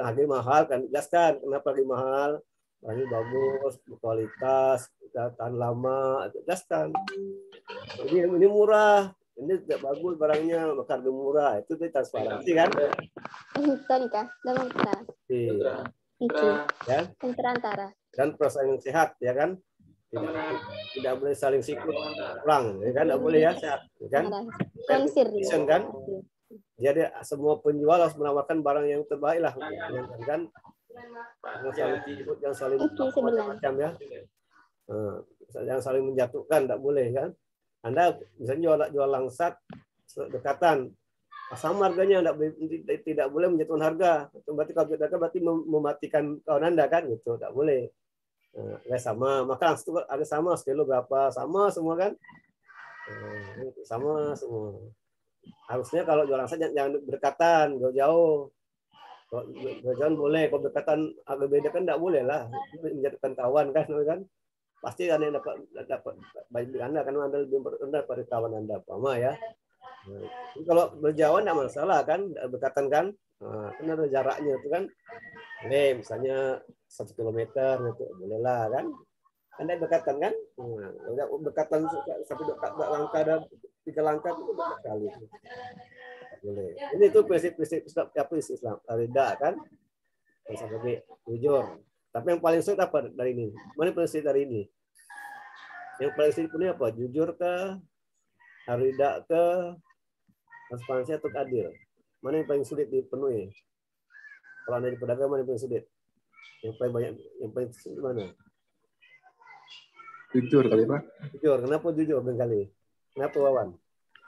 harganya mahal kan jelaskan kenapa harga mahal. Barangnya bagus, berkualitas, tahan lama, jelaskan. Ini murah, ini tidak bagus barangnya, maka harga murah. Itu transparansi kan? Tadi kah? Itu. Ya. Terantara. Dan persaingan sehat, ya kan? Tidak boleh saling sikut orang, ya kan? Tidak boleh ya, sehat, ya kan? Competition kan? Jadi semua penjual harus menawarkan barang yang terbaik lah, kan? Jangan saling macam-macam ya. Jangan saling menjatuhkan, tidak boleh kan. Anda misalnya jual langsat dekatan, sama harganya, tidak boleh menjatuhkan harga. Berarti kalau jatuhkan berarti mematikan kawan Anda kan, gitu, tidak boleh. Sama, maka ada sama sekilo berapa, sama semua kan, sama semua. Harusnya kalau jual langsat jangan berdekatan, jauh-jauh. Kalau jauh boleh, kalau berdekatan agak beda kan tidak boleh lah, menjatuhkan kawan kan. Pasti ada yang dapat baik Anda karena Anda lebih rendah pada kawan Anda, paham ya. Kalau berjauhan tidak masalah kan, berdekatan kan, kan ada jaraknya itu kan. Misalnya 1 kilometer itu bolehlah kan. Anda berdekatan kan, berdekatan sampai 2 langkah dan 3 langkah itu dekat kali. Boleh. Ini itu prinsip Islam, rida kan, sampai jujur. Tapi yang paling sulit apa dari ini? Mana prinsip dari ini? Yang paling sulit ini apa? Jujur ke, rida ke, transparansi atau adil? Mana yang paling sulit dipenuhi? Kalau Anda di pedagang, mana yang paling sulit? Yang paling banyak, yang paling sulit mana? Jujur kali Pak. Jujur. Kenapa jujur kali? Kenapa Wawan?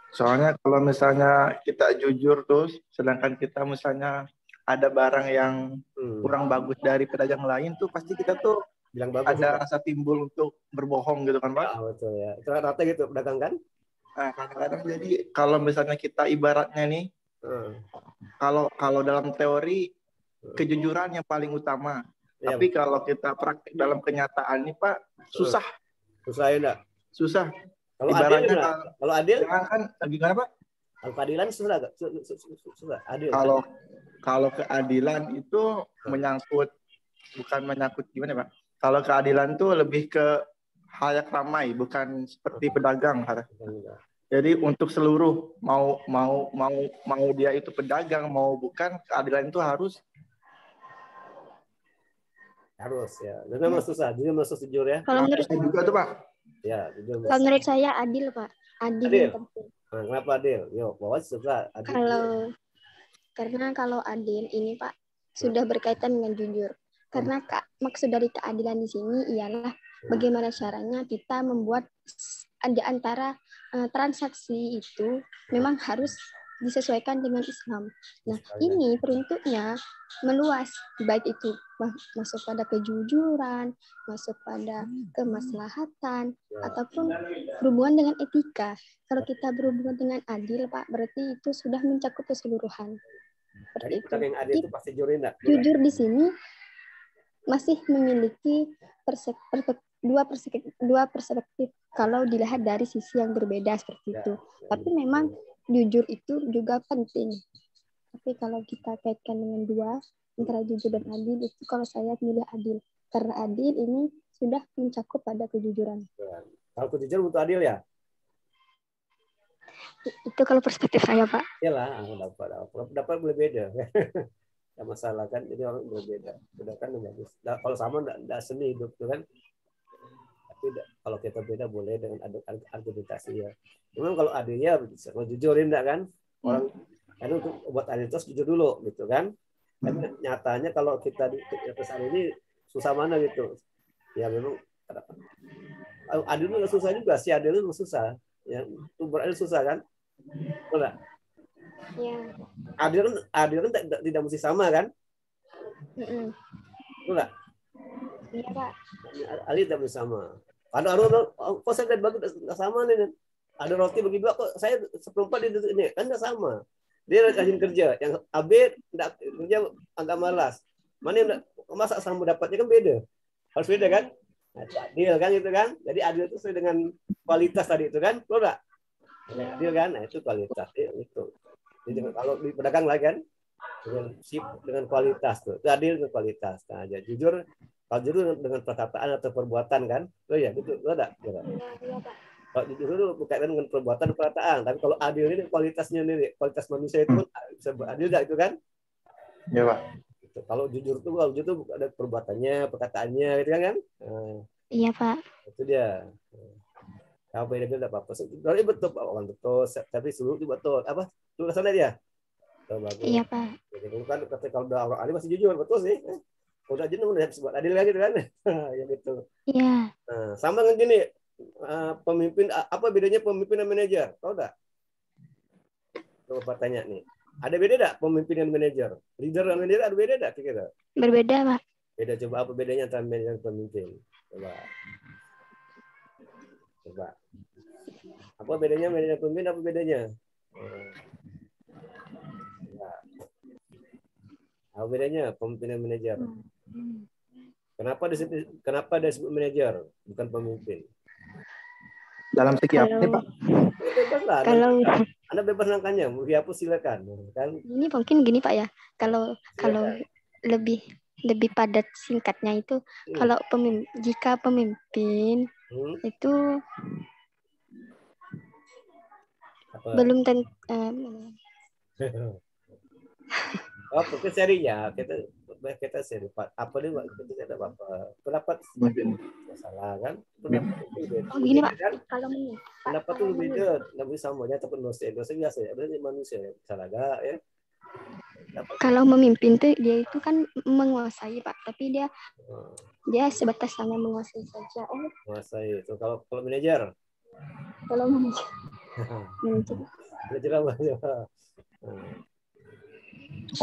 Soalnya kalau misalnya kita jujur terus, sedangkan kita misalnya ada barang yang kurang bagus dari pedagang lain tuh pasti kita tuh bilang bagus, ada rasa timbul untuk berbohong gitu kan Pak? Ya, betul ya. Rata gitu pedagang kan? Nah, kadang-kadang jadi kalau misalnya kita ibaratnya nih, kalau dalam teori kejujuran yang paling utama, ya, tapi kalau kita praktik dalam kenyataan nih Pak, susah. Susah ya enggak? Susah. Kalau ibaratnya adil, kalau adil kan gimana Pak? Kalau keadilan susah enggak? Susah. Adil. Kalau keadilan itu menyangkut, bukan menyangkut gimana Pak? Kalau keadilan tuh lebih ke halayak ramai, bukan seperti pedagang. Jadi untuk seluruh mau dia itu pedagang mau bukan, keadilan itu harus ya. Dan memang susah, jadi memang jujur ya. Kalau menurut saya juga tuh Pak. Ya, jujur. Kalau menurut saya adil Pak. Adil. Nah, kenapa adil? Yuk, bawa susah. Adil. Karena kalau adil ini Pak sudah berkaitan dengan jujur. Karena maksud dari keadilan di sini ialah bagaimana caranya kita membuat di antara transaksi itu memang harus disesuaikan dengan Islam. Nah, ini peruntuknya meluas, baik itu masuk pada kejujuran, masuk pada kemaslahatan, ataupun berhubungan dengan etika. Kalau kita berhubungan dengan adil, Pak, berarti itu sudah mencakup keseluruhan. Seperti itu. Yang adil itu pasti jujur di sini masih memiliki dua perspektif kalau dilihat dari sisi yang berbeda seperti itu. Tapi memang jujur itu juga penting. Tapi kalau kita kaitkan dengan dua, antara jujur dan adil, itu kalau saya milih adil. Karena adil ini sudah mencakup pada kejujuran. Kalau kejujuran untuk adil ya? Itu kalau perspektif saya, Pak. Iyalah, dapat boleh beda. Tidak masalah kan, jadi orang berbeda. Beda kan bagus. Kalau sama tidak seni hidup kan. Tapi kalau kita beda boleh dengan argumentasi ya. Memang kalau adilnya kalau jujurin enggak kan? Orang kan untuk buat adil terus jujur dulu gitu kan. Tapi nyatanya kalau kita di atas ini susah mana gitu. Ya memang adil itu susah juga, si adil itu susah. Ya, untuk beradil susah kan? Betul. Ya. Adil kan tidak mesti sama kan? Betul nggak? Iya Pak. Adil tidak mesti sama. Ada kok saya lihat bagus nggak sama nih. Ada roti bagi dua kok saya seperempat ini kan nggak sama. Dia rajin kerja, yang AB tidak kerja agak malas. Mana yang masa sama dapatnya kan beda. Harus beda kan? Nah, adil kan itu kan? Jadi adil itu sesuai dengan kualitas tadi itu kan? Betul nggak? Adil kan? Nah itu kualitas itu. Jadi kalau di pedagang lagi kan dengan kualitas tuh. Itu adil dengan kualitas. Nah, jadi jujur kalau jujur dengan perkataan atau perbuatan kan? Oh iya, itu ada. Iya, Pak. Kalau jujur itu berkaitan dengan perbuatan perkataan, tapi kalau adil ini kualitasnya nih, kualitas manusia itu bisa adil enggak itu kan? Iya, Pak. Kalau jujur itu ada perbuatannya, perkataannya gitu kan? Iya, Pak. Itu dia. Kalau beda-beda apa-apa. Berarti betul Pak, betul, tapi seluruh itu betul. Apa? Tulisannya dia. Iya, Pak. Jadi kan kalau udah orang ahli masih jujur, betul sih. Udah jenuh udah sebut adil lagi kan? Ya gitu. Iya. Nah, sama dengan gini, pemimpin apa bedanya pemimpin dan manajer? Tahu enggak? Coba Pak tanya nih. Ada beda enggak pemimpin dan manajer? Leader dan manajer ada beda enggak kira-kira? Berbeda, Pak. Beda, coba apa bedanya antara manajer dan pemimpin? Coba. Apa bedanya manajer dan pemimpin, apa bedanya? Apa bedanya pemimpin dan manajer? Kenapa disebut manajer bukan pemimpin? Dalam segi apa nih, Pak? Bebas lah. Kalau Anda bebas nangkanya, mau dihapus silakan. Kan? ini mungkin gini Pak ya, kalau lebih padat singkatnya itu kalau jika pemimpin itu Apa? belum tentu oh, mungkin serinya kita seri apa nih Pak? Kita ada apa? Pendapat salah kan? Oh begini Pak, kan? kalau Pendapat itu beda, nggak bisa semuanya ataupun dosa biasa ya, berarti manusia salah gak ya? Kalau memimpin tuh dia itu kan menguasai Pak, tapi dia sebatas hanya menguasai saja. Menguasai itu. Kalau manajer? Kalau manajer. Manajer apa?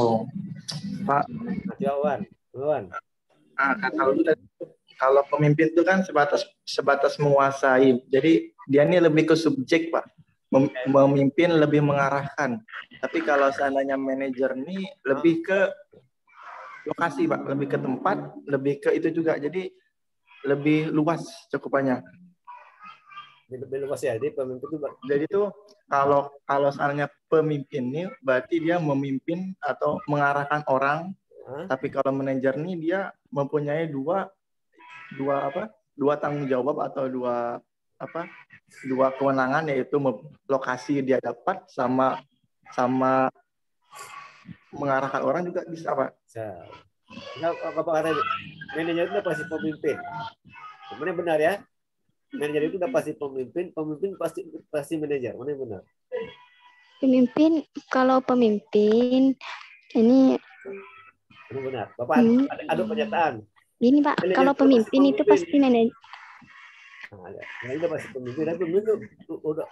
Oh, Pak. Jawaban. Kalau pemimpin itu kan sebatas menguasai. Jadi dia ini lebih ke subjek, Pak. Memimpin lebih mengarahkan. Tapi kalau seandainya manajer ini lebih ke lokasi, Pak, lebih ke tempat, lebih ke itu juga. Jadi lebih luas cakupannya. Lebih luas ya. Jadi pemimpin itu. Jadi itu kalau seandainya pemimpin ini berarti dia memimpin atau mengarahkan orang. Tapi kalau manajer ini dia mempunyai dua tanggung jawab atau dua kewenangan, yaitu lokasi dia dapat sama mengarahkan orang juga bisa, Pak. Apa kata manajer itu pasti pemimpin. Mana benar ya? Manajer itu udah pasti pemimpin pasti manajer. Mana yang benar? Pemimpin, kalau pemimpin ini benar. Bapak ada pernyataan. Gini Pak, manajer kalau pemimpin itu pasti manajer. Nah, itu pasti pemimpin. Dan pemimpin udah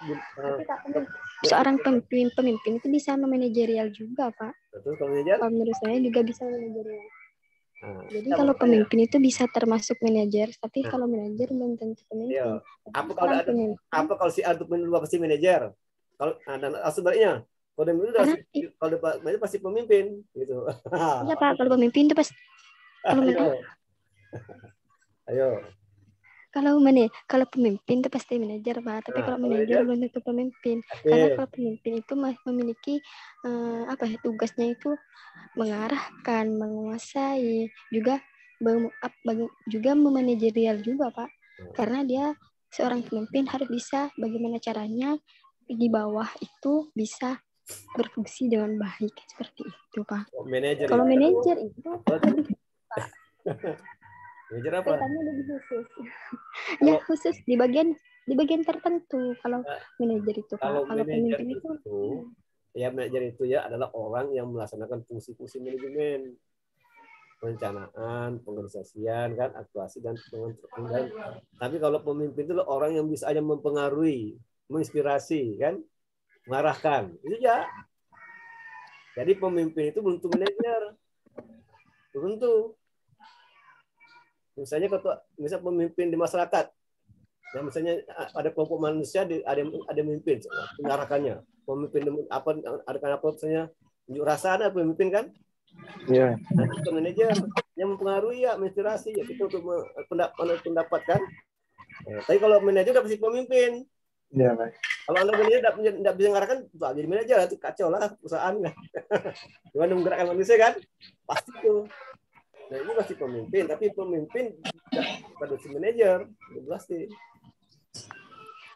seorang pemimpin itu bisa memanajerial juga, Pak. Betul, kalau manajer? Kalau menurut saya juga bisa manajerial. Jadi kalau pemimpin itu bisa termasuk manajer, tapi kalau manajer belum tentu pemimpin. Apa kalau si A itu pasti manajer? Kalau sebaliknya, kalau dia pasti pemimpin gitu. Iya Pak, kalau pemimpin itu pasti. Ayo. Kalau pemimpin itu pasti manajer Pak, tapi kalau manajer belum tentu pemimpin. Karena kalau pemimpin itu memiliki tugasnya itu mengarahkan, menguasai, juga memanajerial juga Pak. Karena dia seorang pemimpin harus bisa bagaimana caranya di bawah itu bisa berfungsi dengan baik, seperti itu Pak. Kalau manajer itu lebih manajer apa? lebih khusus. Ya khusus di bagian tertentu. Kalau manajer itu Pak. Kalau pemimpin itu ya manajer itu ya adalah orang yang melaksanakan fungsi-fungsi manajemen, perencanaan, pengorganisasian, kan, aktuasi dan pengendalian. Tapi kalau pemimpin itu orang yang bisa aja mempengaruhi, menginspirasi, kan, mengarahkan. Itu ya. Jadi pemimpin itu belum tentu manajer. Belum tentu. Misalnya pemimpin di masyarakat. Ya, misalnya ada kelompok manusia ada pemimpin, mengarahkannya. Pemimpin ada misalnya unjuk rasa, ada pemimpin kan? Iya. Itu manajer yang mempengaruhi ya, menginspirasi ya, itu untuk pendapat kan. Tapi kalau manajer udah pasti pemimpin. Iya, Pak. Kalau Anda manajer tidak bisa mengarahkan, jadi manajer itu kacau lah perusahaan. Gimana menggerakkan manusia kan? Pasti tuh. Nah, ini pasti pemimpin, tapi pemimpin pada si manajer, pasti.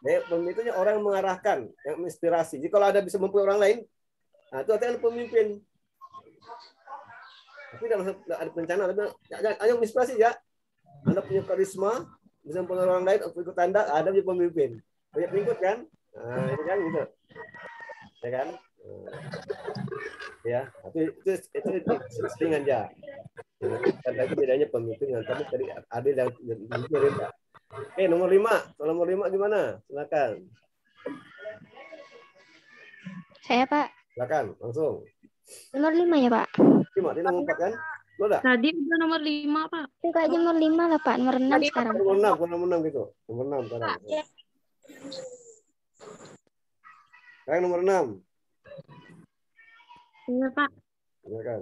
Pemimpinnya orang yang mengarahkan, yang menginspirasi. Jadi kalau ada bisa mempengaruhi orang lain, nah itu artinya pemimpin. Tapi tidak ada perencanaan, hanya menginspirasi ya. Anda punya karisma, bisa mempengaruhi orang lain, ikut Anda, ada punya pemimpin. Punya pengikut kan? Nah, itu kan gitu. Ya kan? Ya, tapi itu sering aja. Karena itu bedanya pemimpin yang tadi adil dan jujur ya Pak. Oke, nomor 5. Kalau nomor 5 gimana? Silakan. Saya, Pak. Silakan, langsung. Nomor 5 ya, Pak. 5, ini nomor 4 kan? Lo dah? Tadi udah nomor 5, Pak. Itu kayaknya nomor 5 lah, Pak. Nomor 6 sekarang. Nomor 6, bukan nomor 6 gitu. Nomor 6 sekarang. Sekarang nomor 6. Iya, Pak. Silakan.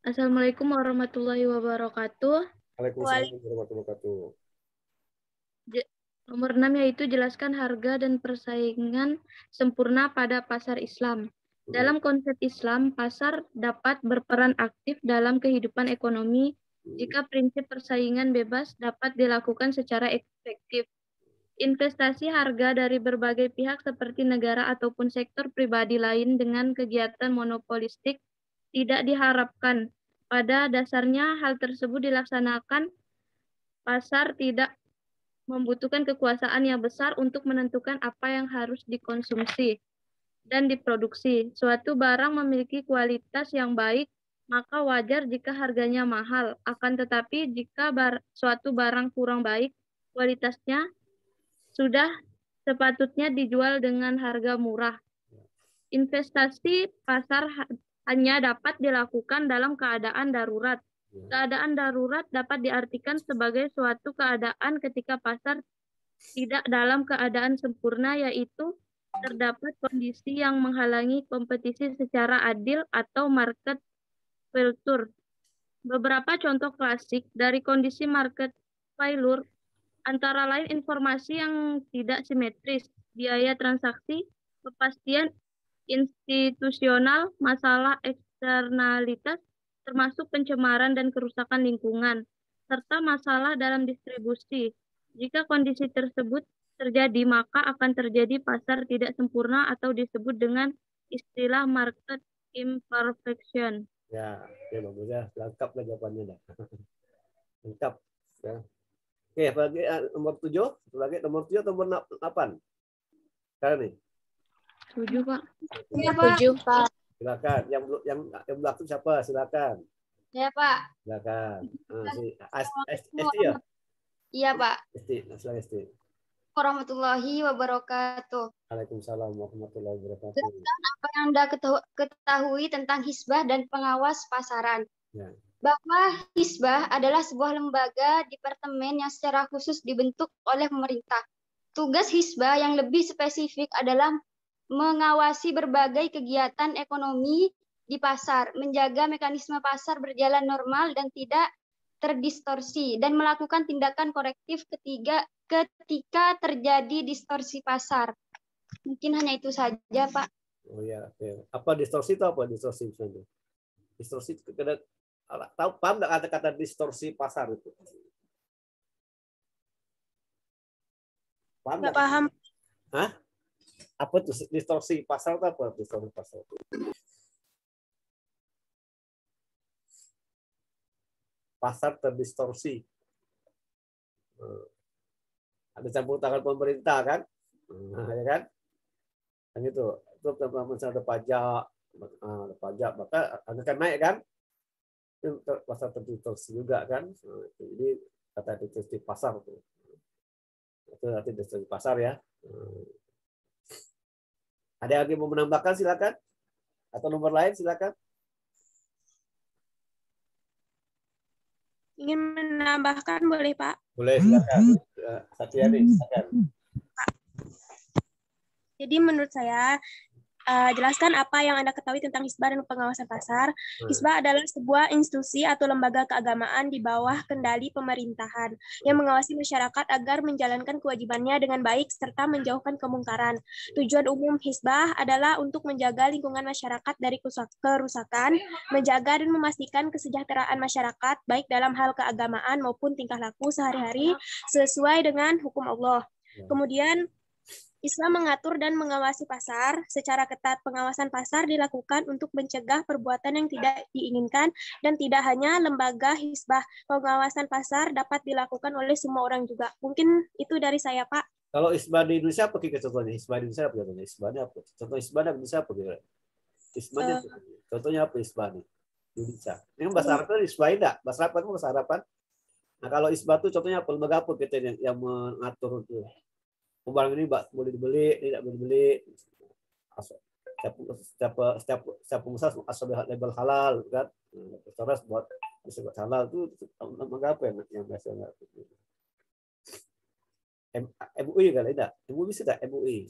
Assalamualaikum warahmatullahi wabarakatuh. Waalaikumsalam warahmatullahi wabarakatuh. Nomor 6 yaitu jelaskan harga dan persaingan sempurna pada pasar Islam. Dalam konsep Islam, pasar dapat berperan aktif dalam kehidupan ekonomi jika prinsip persaingan bebas dapat dilakukan secara efektif. Investasi harga dari berbagai pihak seperti negara ataupun sektor pribadi lain dengan kegiatan monopolistik tidak diharapkan. Pada dasarnya, hal tersebut dilaksanakan pasar tidak membutuhkan kekuasaan yang besar untuk menentukan apa yang harus dikonsumsi dan diproduksi. Suatu barang memiliki kualitas yang baik, maka wajar jika harganya mahal. Akan tetapi, jika suatu barang kurang baik, kualitasnya sudah sepatutnya dijual dengan harga murah. Investasi pasar hanya dapat dilakukan dalam keadaan darurat. Keadaan darurat dapat diartikan sebagai suatu keadaan ketika pasar tidak dalam keadaan sempurna, yaitu terdapat kondisi yang menghalangi kompetisi secara adil atau market failure. Beberapa contoh klasik dari kondisi market failure antara lain informasi yang tidak simetris, biaya transaksi, kepastian institusional, masalah eksternalitas, termasuk pencemaran dan kerusakan lingkungan, serta masalah dalam distribusi. Jika kondisi tersebut terjadi, maka akan terjadi pasar tidak sempurna atau disebut dengan istilah market imperfection. Ya, bagus ya. Lengkap lah jawabannya dah. Lengkap. Ya. Oke, bagi nomor 7, lagi nomor 7 atau nomor 8? Sekarang nih. 7, Pak. Iya, Pak. 7, Pak. Silakan. Yang belakang siapa? Silakan. Ya, Pak. Silakan. Esti ya? Iya, Pak. Esti, silakan Esti. Warahmatullahi wabarakatuh. Waalaikumsalam warahmatullahi wabarakatuh. Jelaskan apa yang Anda ketahui tentang Hisbah dan pengawas pasaran. Ya. Bahwa Hisbah adalah sebuah lembaga departemen yang secara khusus dibentuk oleh pemerintah. Tugas Hisbah yang lebih spesifik adalah mengawasi berbagai kegiatan ekonomi di pasar, menjaga mekanisme pasar berjalan normal dan tidak terdistorsi, dan melakukan tindakan korektif ketika terjadi distorsi pasar. Mungkin hanya itu saja, Pak. Oh ya, oke. Apa distorsi itu apa? Distorsi itu. Distorsi itu tahu paham nggak kata-kata distorsi pasar itu? Paham nggak? Paham. Hah? Apa tuh distorsi pasar itu apa? Distorsi pasar. Pasar terdistorsi. Ada campur tangan pemerintah kan? Ya kan? Kan itu misalnya ada pajak, maka akan naik kan? Itu pasar terdistorsi juga kan? Jadi kata distorsi pasar tuh. Itu arti distorsi pasar ya. Ada yang mau menambahkan silakan. Atau nomor lain silakan. Ingin menambahkan boleh, Pak? Boleh, silakan. Satriani, silakan. Jadi menurut saya, jelaskan apa yang Anda ketahui tentang Hisbah dan pengawasan pasar. Hisbah adalah sebuah institusi atau lembaga keagamaan di bawah kendali pemerintahan yang mengawasi masyarakat agar menjalankan kewajibannya dengan baik serta menjauhkan kemungkaran. Tujuan umum Hisbah adalah untuk menjaga lingkungan masyarakat dari kerusakan, menjaga dan memastikan kesejahteraan masyarakat baik dalam hal keagamaan maupun tingkah laku sehari-hari sesuai dengan hukum Allah. Kemudian Islam mengatur dan mengawasi pasar. Secara ketat pengawasan pasar dilakukan untuk mencegah perbuatan yang tidak diinginkan dan tidak hanya lembaga Hisbah. Pengawasan pasar dapat dilakukan oleh semua orang juga. Mungkin itu dari saya, Pak. Kalau Hisbah di Indonesia apa kira contohnya? Hisbah di Indonesia apa contohnya? Hisbahnya apa? Contoh Hisbah di Indonesia apa kira? Hisbahnya contohnya apa Hisbah nih? bisa. Ini bahasa Arab itu isbah enggak? Bahasa Arab itu bahasa Araban. Nah, kalau isbah itu contohnya apa? Lembaga apa kita yang mengatur itu? Barang ini boleh dibeli, tidak boleh dibeli. Setiap pengusaha asal label halal, kan? Terus buat disebut halal itu lembaga apa yang biasanya? MUI kali tidak? MUI bisa tidak? MUI.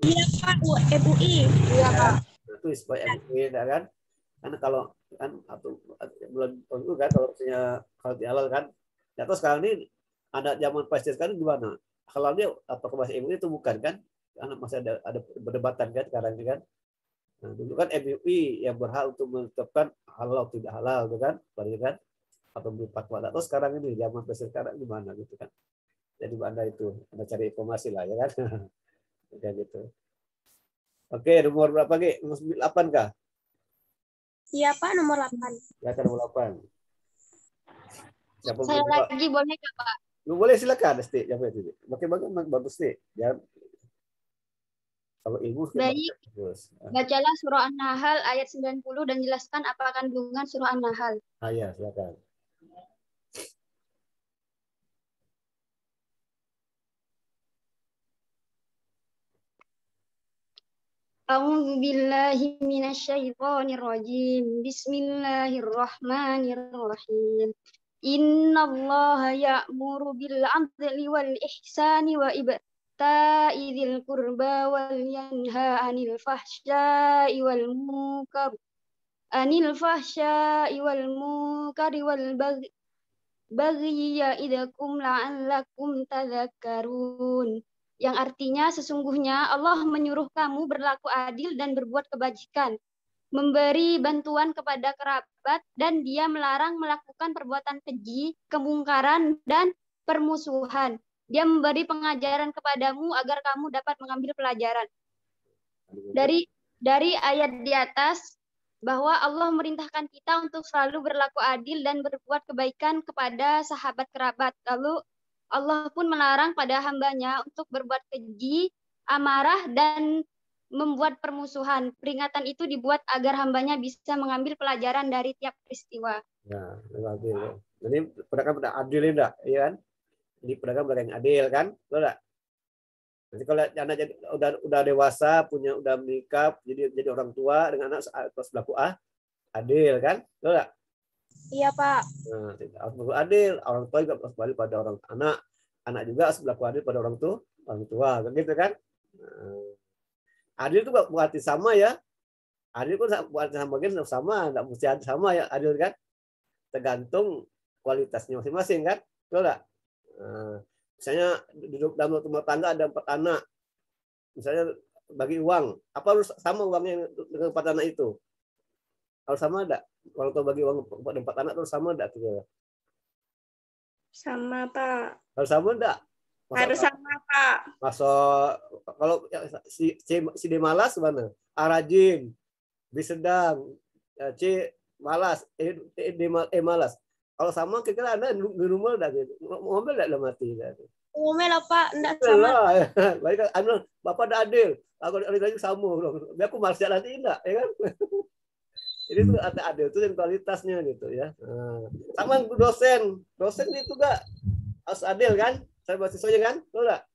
Iya Pak, MUI. Iya Pak. Itu isbah MUI, kan? Karena kalau kan atau bulan itu kan kalau punya kalau di halal kan, ya terus sekarang ini ada zaman pasti sekarang gimana? Halalnya atau ke MUI itu bukan kan? Karena masih ada perdebatan kan sekarang ini kan. Nah, dulu kan MUI yang berhak untuk menetapkan halal atau tidak halal, gitu kan? Berarti kan atau beri fatwa. Terus sekarang ini zaman pasti sekarang gimana gitu kan? Jadi Anda cari informasi lah ya kan? Kayak gitu. Oke, nomor berapa Ki? Nomor 8 kah? Iya Pak, nomor 8. Ya, nomor 8. Siapa Saya lagi boleh nggak Pak? Boleh silakan, Sti. Bagus nih. Ya. Kalau ibu baik. Bacalah surah An-Nahl ayat 90 dan jelaskan apa kandungan surah An-Nahl. Ya, silakan. A'udzu billahi minasyaitonir rajim. Bismillahirrahmanirrahim. Innallaha ya'muru bil 'adli wal ihsani wa ita'i dzil qurba wal yanha 'anil fahsya'i wal munkari wal bagyi ya'idukum la'allakum tadhakkarun. Yang artinya sesungguhnya Allah menyuruh kamu berlaku adil dan berbuat kebajikan, memberi bantuan kepada kerabat, dan Dia melarang melakukan perbuatan keji, kemungkaran, dan permusuhan. Dia memberi pengajaran kepadamu agar kamu dapat mengambil pelajaran. Dari ayat di atas bahwa Allah merintahkan kita untuk selalu berlaku adil dan berbuat kebaikan kepada sahabat kerabat. Lalu Allah pun melarang pada hambanya untuk berbuat keji, amarah, dan membuat permusuhan. Peringatan itu dibuat agar hambanya bisa mengambil pelajaran dari tiap peristiwa. Ya, adil. Jadi pedagang adil enggak, iya kan? Jadi pedagang yang adil kan, betul enggak? Nanti kalau anak udah dewasa, udah menikah, jadi orang tua dengan anak terus berlaku adil kan, betul enggak? Iya Pak. Nah, harus berlaku adil. Orang tua juga harus berlaku adil pada orang anak juga harus berlaku adil pada orang tua, begitu kan? Nah, adil itu bukan arti sama ya. Adil pun bukan sama, nggak mesti sama ya adil kan? Tergantung kualitasnya masing-masing kan, betul nggak? Nah, misalnya hidup dalam rumah tangga ada 4 anak, misalnya bagi uang, apa harus sama uangnya dengan 4 anak itu? Harus sama enggak? Kalau tuh bagi uang 4 anak terus sama enggak kira-kira? Sama, Pak. Harus sama enggak? Harus sama, Pak. Kalau si D malas mana? A rajin, B sedang, C malas, E malas. Kalau sama kira-kira Anda ngomel enggak? Ngomel enggak dalam hati? Ngomel lah Pak, enggak sama. Baik, Bapak ada adil. Aku lagi sama. Biar aku malas jalan enggak, ya kan? Jadi itu adil itu yang kualitasnya gitu ya. Nah, sama dosen itu enggak harus adil kan? Saya mahasiswanya kan, betul enggak?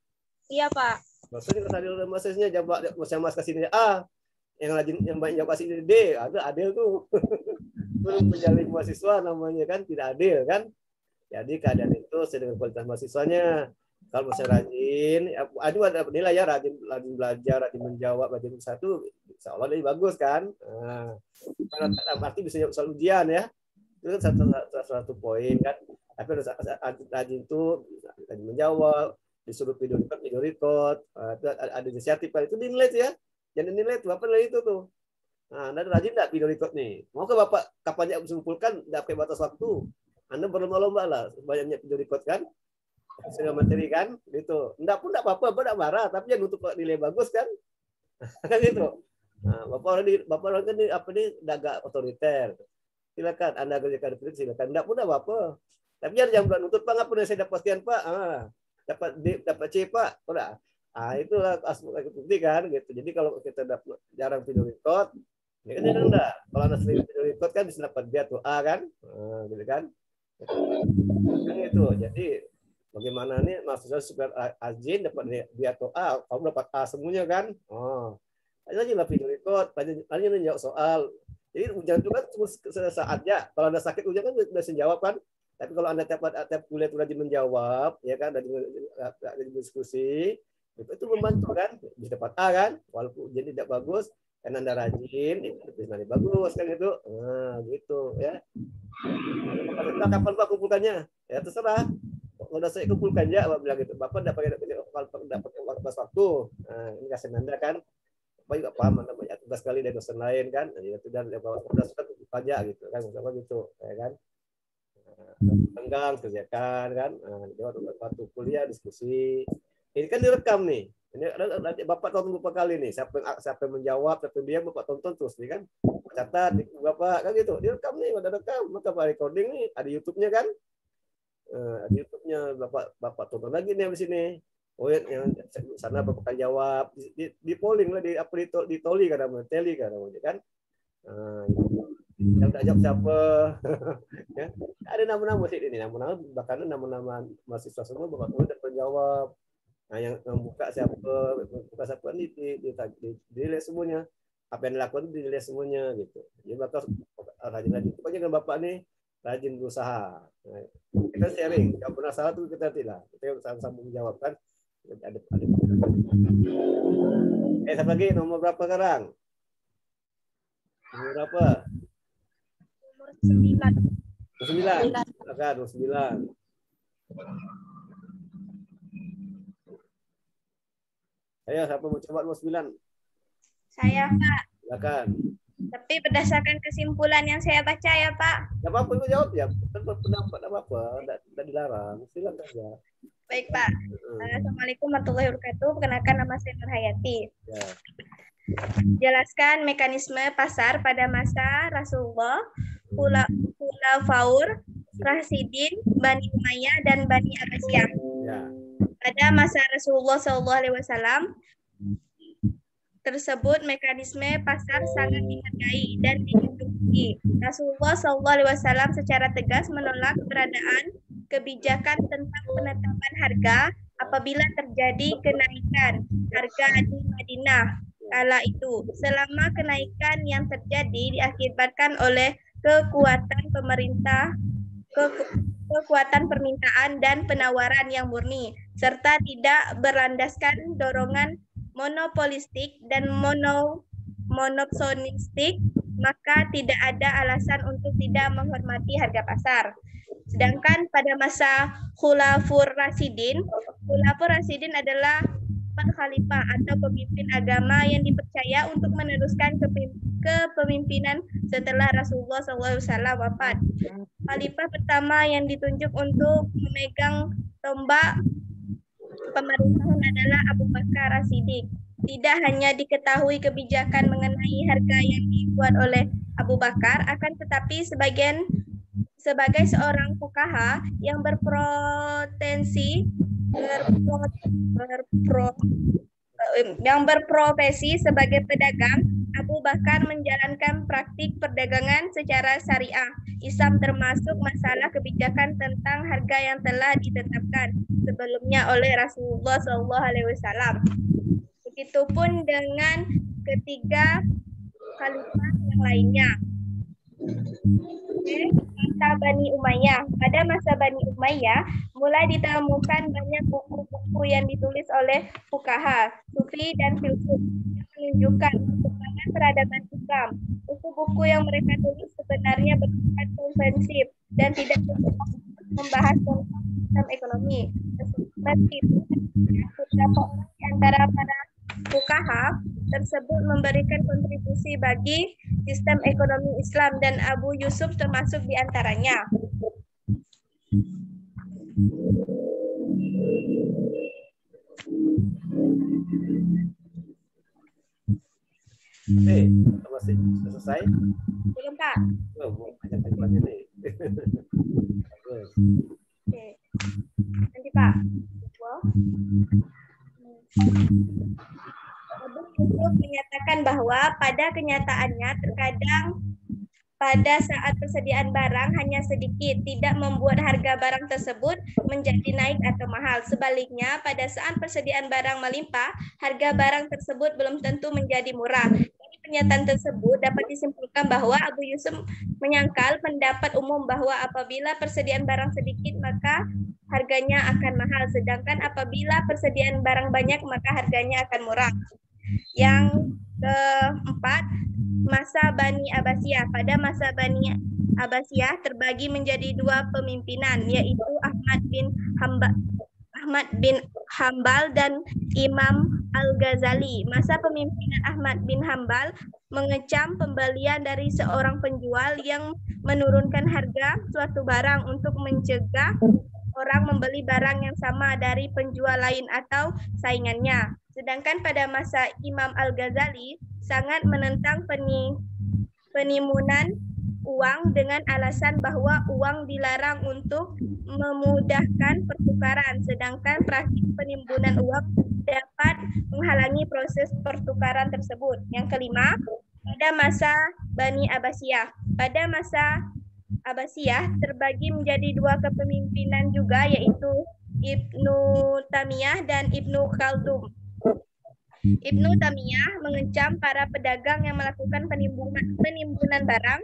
Iya Pak. Dosen harus adil sama mahasiswanya, jawab mas kasih A, yang rajin yang banyak jawab kasih D, ada adil tuh. Belum menjalin mahasiswa namanya kan tidak adil kan? Jadi keadaan itu sesuai dengan kualitas mahasiswanya. Kalau masih rajin, ada nilai ya, rajin belajar, rajin menjawab, rajin satu, insya Allah lebih bagus kan. Nah, arti bisa soal ujian ya, itu kan satu poin kan. Tapi rajin itu rajin menjawab, disuruh video record, ada inisiatif itu dinilai ya, jangan dinilai itu apa nilai itu tuh. Nah, Anda rajin nggak video record nih? Mau ke Bapak kapan bisa mengumpulkan, nggak pakai batas waktu. Anda berlomba-lomba lah, banyak video record kan. Sudah materi kan gitu, enggak pun enggak apa-apa, enggak marah, tapi yang untuk nilai bagus kan. Kan gitu. Nah, Bapak orang kan apa nih agak otoriter. Silakan Anda kerjakan kritik, silakan. Enggak pun enggak apa-apa. Tapi jangan buat nuntut Pak, apa yang saya dapat sekian Pak. Dapat C Pak. Udah. Itulah aspek kritik kan gitu. Jadi kalau kita jarang video record, Ini kan rendah. Kalau Anda sering video record kan bisa dapat biatu A kan? Gitu kan? Kan itu. Jadi bagaimana nih maksudnya supaya Azin dapat biatu A, kamu dapat A semuanya kan? Oh. Aja lah video record, tanya jawab soal. Jadi ujian itu kan cuma sesaatnya. Kalau Anda sakit ujian kan bisa jawab kan? Tapi kalau Anda tiap kuliah itu rajin menjawab, ya kan, rajin diskusi, itu membantu kan? Bisa dapat A kan? Walaupun ujian tidak bagus, karena Anda rajin, itu bisa bagus kan itu. Nah, gitu ya. Kapan Pak kumpulkannya? Ya terserah. Kalau udah saya kumpulkan ya, Bapak bilang gitu. Bapak dapat waktu. Nah, ini kasih Anda kan. Bapak juga paham namanya tugas sekali dari dosen lain kan. Jadi itu dan tugas kan pajak gitu kan, apa gitu, ya kan. Tenggang kerjakan kan. Nah, waktu kuliah diskusi. Ini kan direkam nih. Ini nanti Bapak tonton beberapa kali nih. Siapa yang menjawab, siapa yang diam, Bapak tonton terus nih kan. Catat Bapak kan gitu. Direkam nih, ada rekam. Maka Pak recording nih, ada YouTube-nya kan. Ada YouTube-nya Bapak tonton lagi nih di sini. Oh yang sana Bapak jawab di polling lah di toli kan namanya, teli kan namanya kan. Yang tak jawab siapa? Ya, ada nama-nama sih ini, nama-nama bahkan nama-nama mahasiswa semua Bapak tulis dan menjawab. Nah, yang buka siapa ini dilihat semuanya. Apa yang dilakukan dilihat semuanya gitu. Jadi Bapak rajin-rajin. Pokoknya dengan Bapak nih rajin berusaha. Nah, kita sharing. Kalau pernah salah tuh kita tidak. Kita sama-sama menjawab kan. Ada. Satu lagi nomor berapa sekarang? Nomor berapa? Nomor 9. 9. Silakan 9. Ayo, siapa mau coba nomor 9? Saya, Pak. Silakan. Tapi berdasarkan kesimpulan yang saya baca ya, Pak. Tidak apa-apa, mau jawab ya. Pendapat apa-apa, tidak dilarang. Silakan ya. Baik, Pak. Assalamualaikum warahmatullahi wabarakatuh. Perkenalkan nama saya Nur Hayati. Ya. Jelaskan mekanisme pasar pada masa Rasulullah, Khulafaur Rasyidin, Bani Umayyah, dan Bani Abbasiyah. Ya. Pada masa Rasulullah SAW tersebut mekanisme pasar sangat dihargai dan dijunjung. Rasulullah SAW secara tegas menolak keberadaan kebijakan tentang penetapan harga apabila terjadi kenaikan harga di Madinah kala itu, selama kenaikan yang terjadi diakibatkan oleh kekuatan permintaan dan penawaran yang murni, serta tidak berlandaskan dorongan monopolistik dan monopsonistik, maka tidak ada alasan untuk tidak menghormati harga pasar. Sedangkan pada masa Khulafaur Rasyidin adalah khalifah atau pemimpin agama yang dipercaya untuk meneruskan kepemimpinan setelah Rasulullah SAW wafat. Khalifah pertama yang ditunjuk untuk memegang tombak pemerintahan adalah Abu Bakar As-Siddiq. Tidak hanya diketahui kebijakan mengenai harga yang dibuat oleh Abu Bakar, akan tetapi sebagai seorang fuqaha yang berprofesi sebagai pedagang, Abu Bakar menjalankan praktik perdagangan secara syariah Islam, termasuk masalah kebijakan tentang harga yang telah ditetapkan sebelumnya oleh Rasulullah SAW. Begitupun dengan ketiga khalifah yang lainnya. Masa Bani Umayyah. Pada masa Bani Umayyah mulai ditemukan banyak buku-buku yang ditulis oleh fuqaha, sufi, dan filsuf yang menunjukkan perkembangan peradaban Islam. Buku-buku yang mereka tulis sebenarnya bersifat komprehensif dan tidak membahas tentang sistem ekonomi. Beberapa orang di antara para fuqaha tersebut memberikan kontribusi bagi sistem ekonomi Islam dan Abu Yusuf termasuk di antaranya. Masih selesai? Belum, Pak. Oh, banyak nih. Oke. Nanti, Pak. untuk menyatakan bahwa pada kenyataannya terkadang pada saat persediaan barang hanya sedikit, tidak membuat harga barang tersebut menjadi naik atau mahal. Sebaliknya, pada saat persediaan barang melimpah, harga barang tersebut belum tentu menjadi murah. Dari pernyataan tersebut dapat disimpulkan bahwa Abu Yusuf menyangkal pendapat umum bahwa apabila persediaan barang sedikit, maka harganya akan mahal. Sedangkan apabila persediaan barang banyak, maka harganya akan murah. Yang keempat, masa Bani Abbasiyah. Pada masa Bani Abbasiyah terbagi menjadi dua pemimpinan, yaitu Ahmad bin Hambal dan Imam Al-Ghazali. Masa pemimpinan Ahmad bin Hambal mengecam pembelian dari seorang penjual yang menurunkan harga suatu barang untuk mencegah orang membeli barang yang sama dari penjual lain atau saingannya. Sedangkan pada masa Imam Al-Ghazali sangat menentang penimunan uang dengan alasan bahwa uang dilarang untuk memudahkan pertukaran, sedangkan praktik penimbunan uang dapat menghalangi proses pertukaran tersebut. Yang kelima, pada masa Bani Abbasiyah. Pada masa Abbasiyah terbagi menjadi dua kepemimpinan juga, yaitu Ibnu Tamiyah dan Ibnu Khaldun. Ibnu Tamiyah mengecam para pedagang yang melakukan penimbunan barang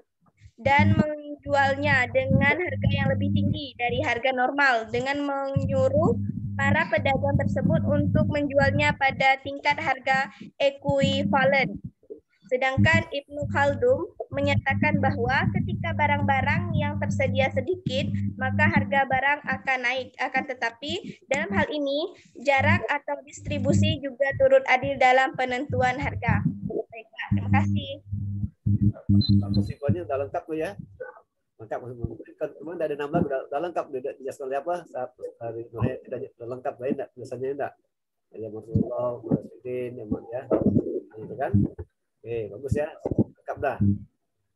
dan menjualnya dengan harga yang lebih tinggi dari harga normal dengan menyuruh para pedagang tersebut untuk menjualnya pada tingkat harga ekuivalen. Sedangkan Ibnu Khaldun menyatakan bahwa ketika barang-barang yang tersedia sedikit, maka harga barang akan naik. Akan tetapi, dalam hal ini, jarak atau distribusi juga turut adil dalam penentuan harga. Baiklah, terima kasih. Sifatnya udah lengkap tuh ya. Lengkap. Cuma ada 16 udah lengkap. Udah dijelaskan oleh apa? Hari udah lengkap lain enggak? Biasanya enggak. Ya Rasulullah, Rasulullah, ya. Gitu kan? Oke, bagus ya. Lengkap dah.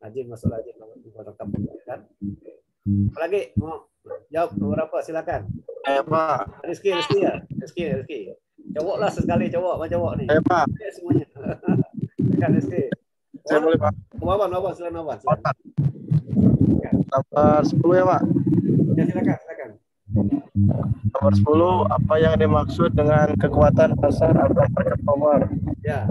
Rajin masuk rajin lengkap kan. Apalagi mau jawab nomor apa? Silakan. Pak. Rizky ya. Rizky. Cowok lah sekali cowok, apa cowok nih? Pak. Semuanya. Silakan Rizky. Saya boleh, Pak. Novan, silakan. Nomor 10 ya, Pak. Ya, silakan. Nomor 10, apa yang dimaksud dengan kekuatan pasar atau market power? Ya.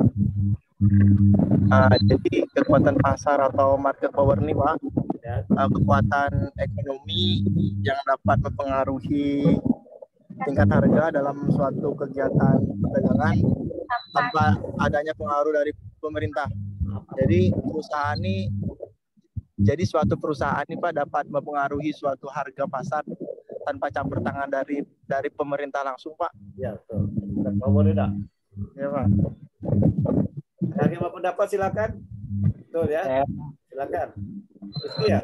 Jadi kekuatan pasar atau market power ini, Pak, ya, kekuatan ekonomi yang dapat mempengaruhi tingkat harga dalam suatu kegiatan perdagangan tanpa adanya pengaruh dari pemerintah. Jadi suatu perusahaan ini, Pak, dapat mempengaruhi suatu harga pasar tanpa campur tangan dari pemerintah langsung, Pak. Ya, betul. Power tidak? Ya, Pak. Yang mau pendapat silakan. Betul ya. Silakan. Rizky ya.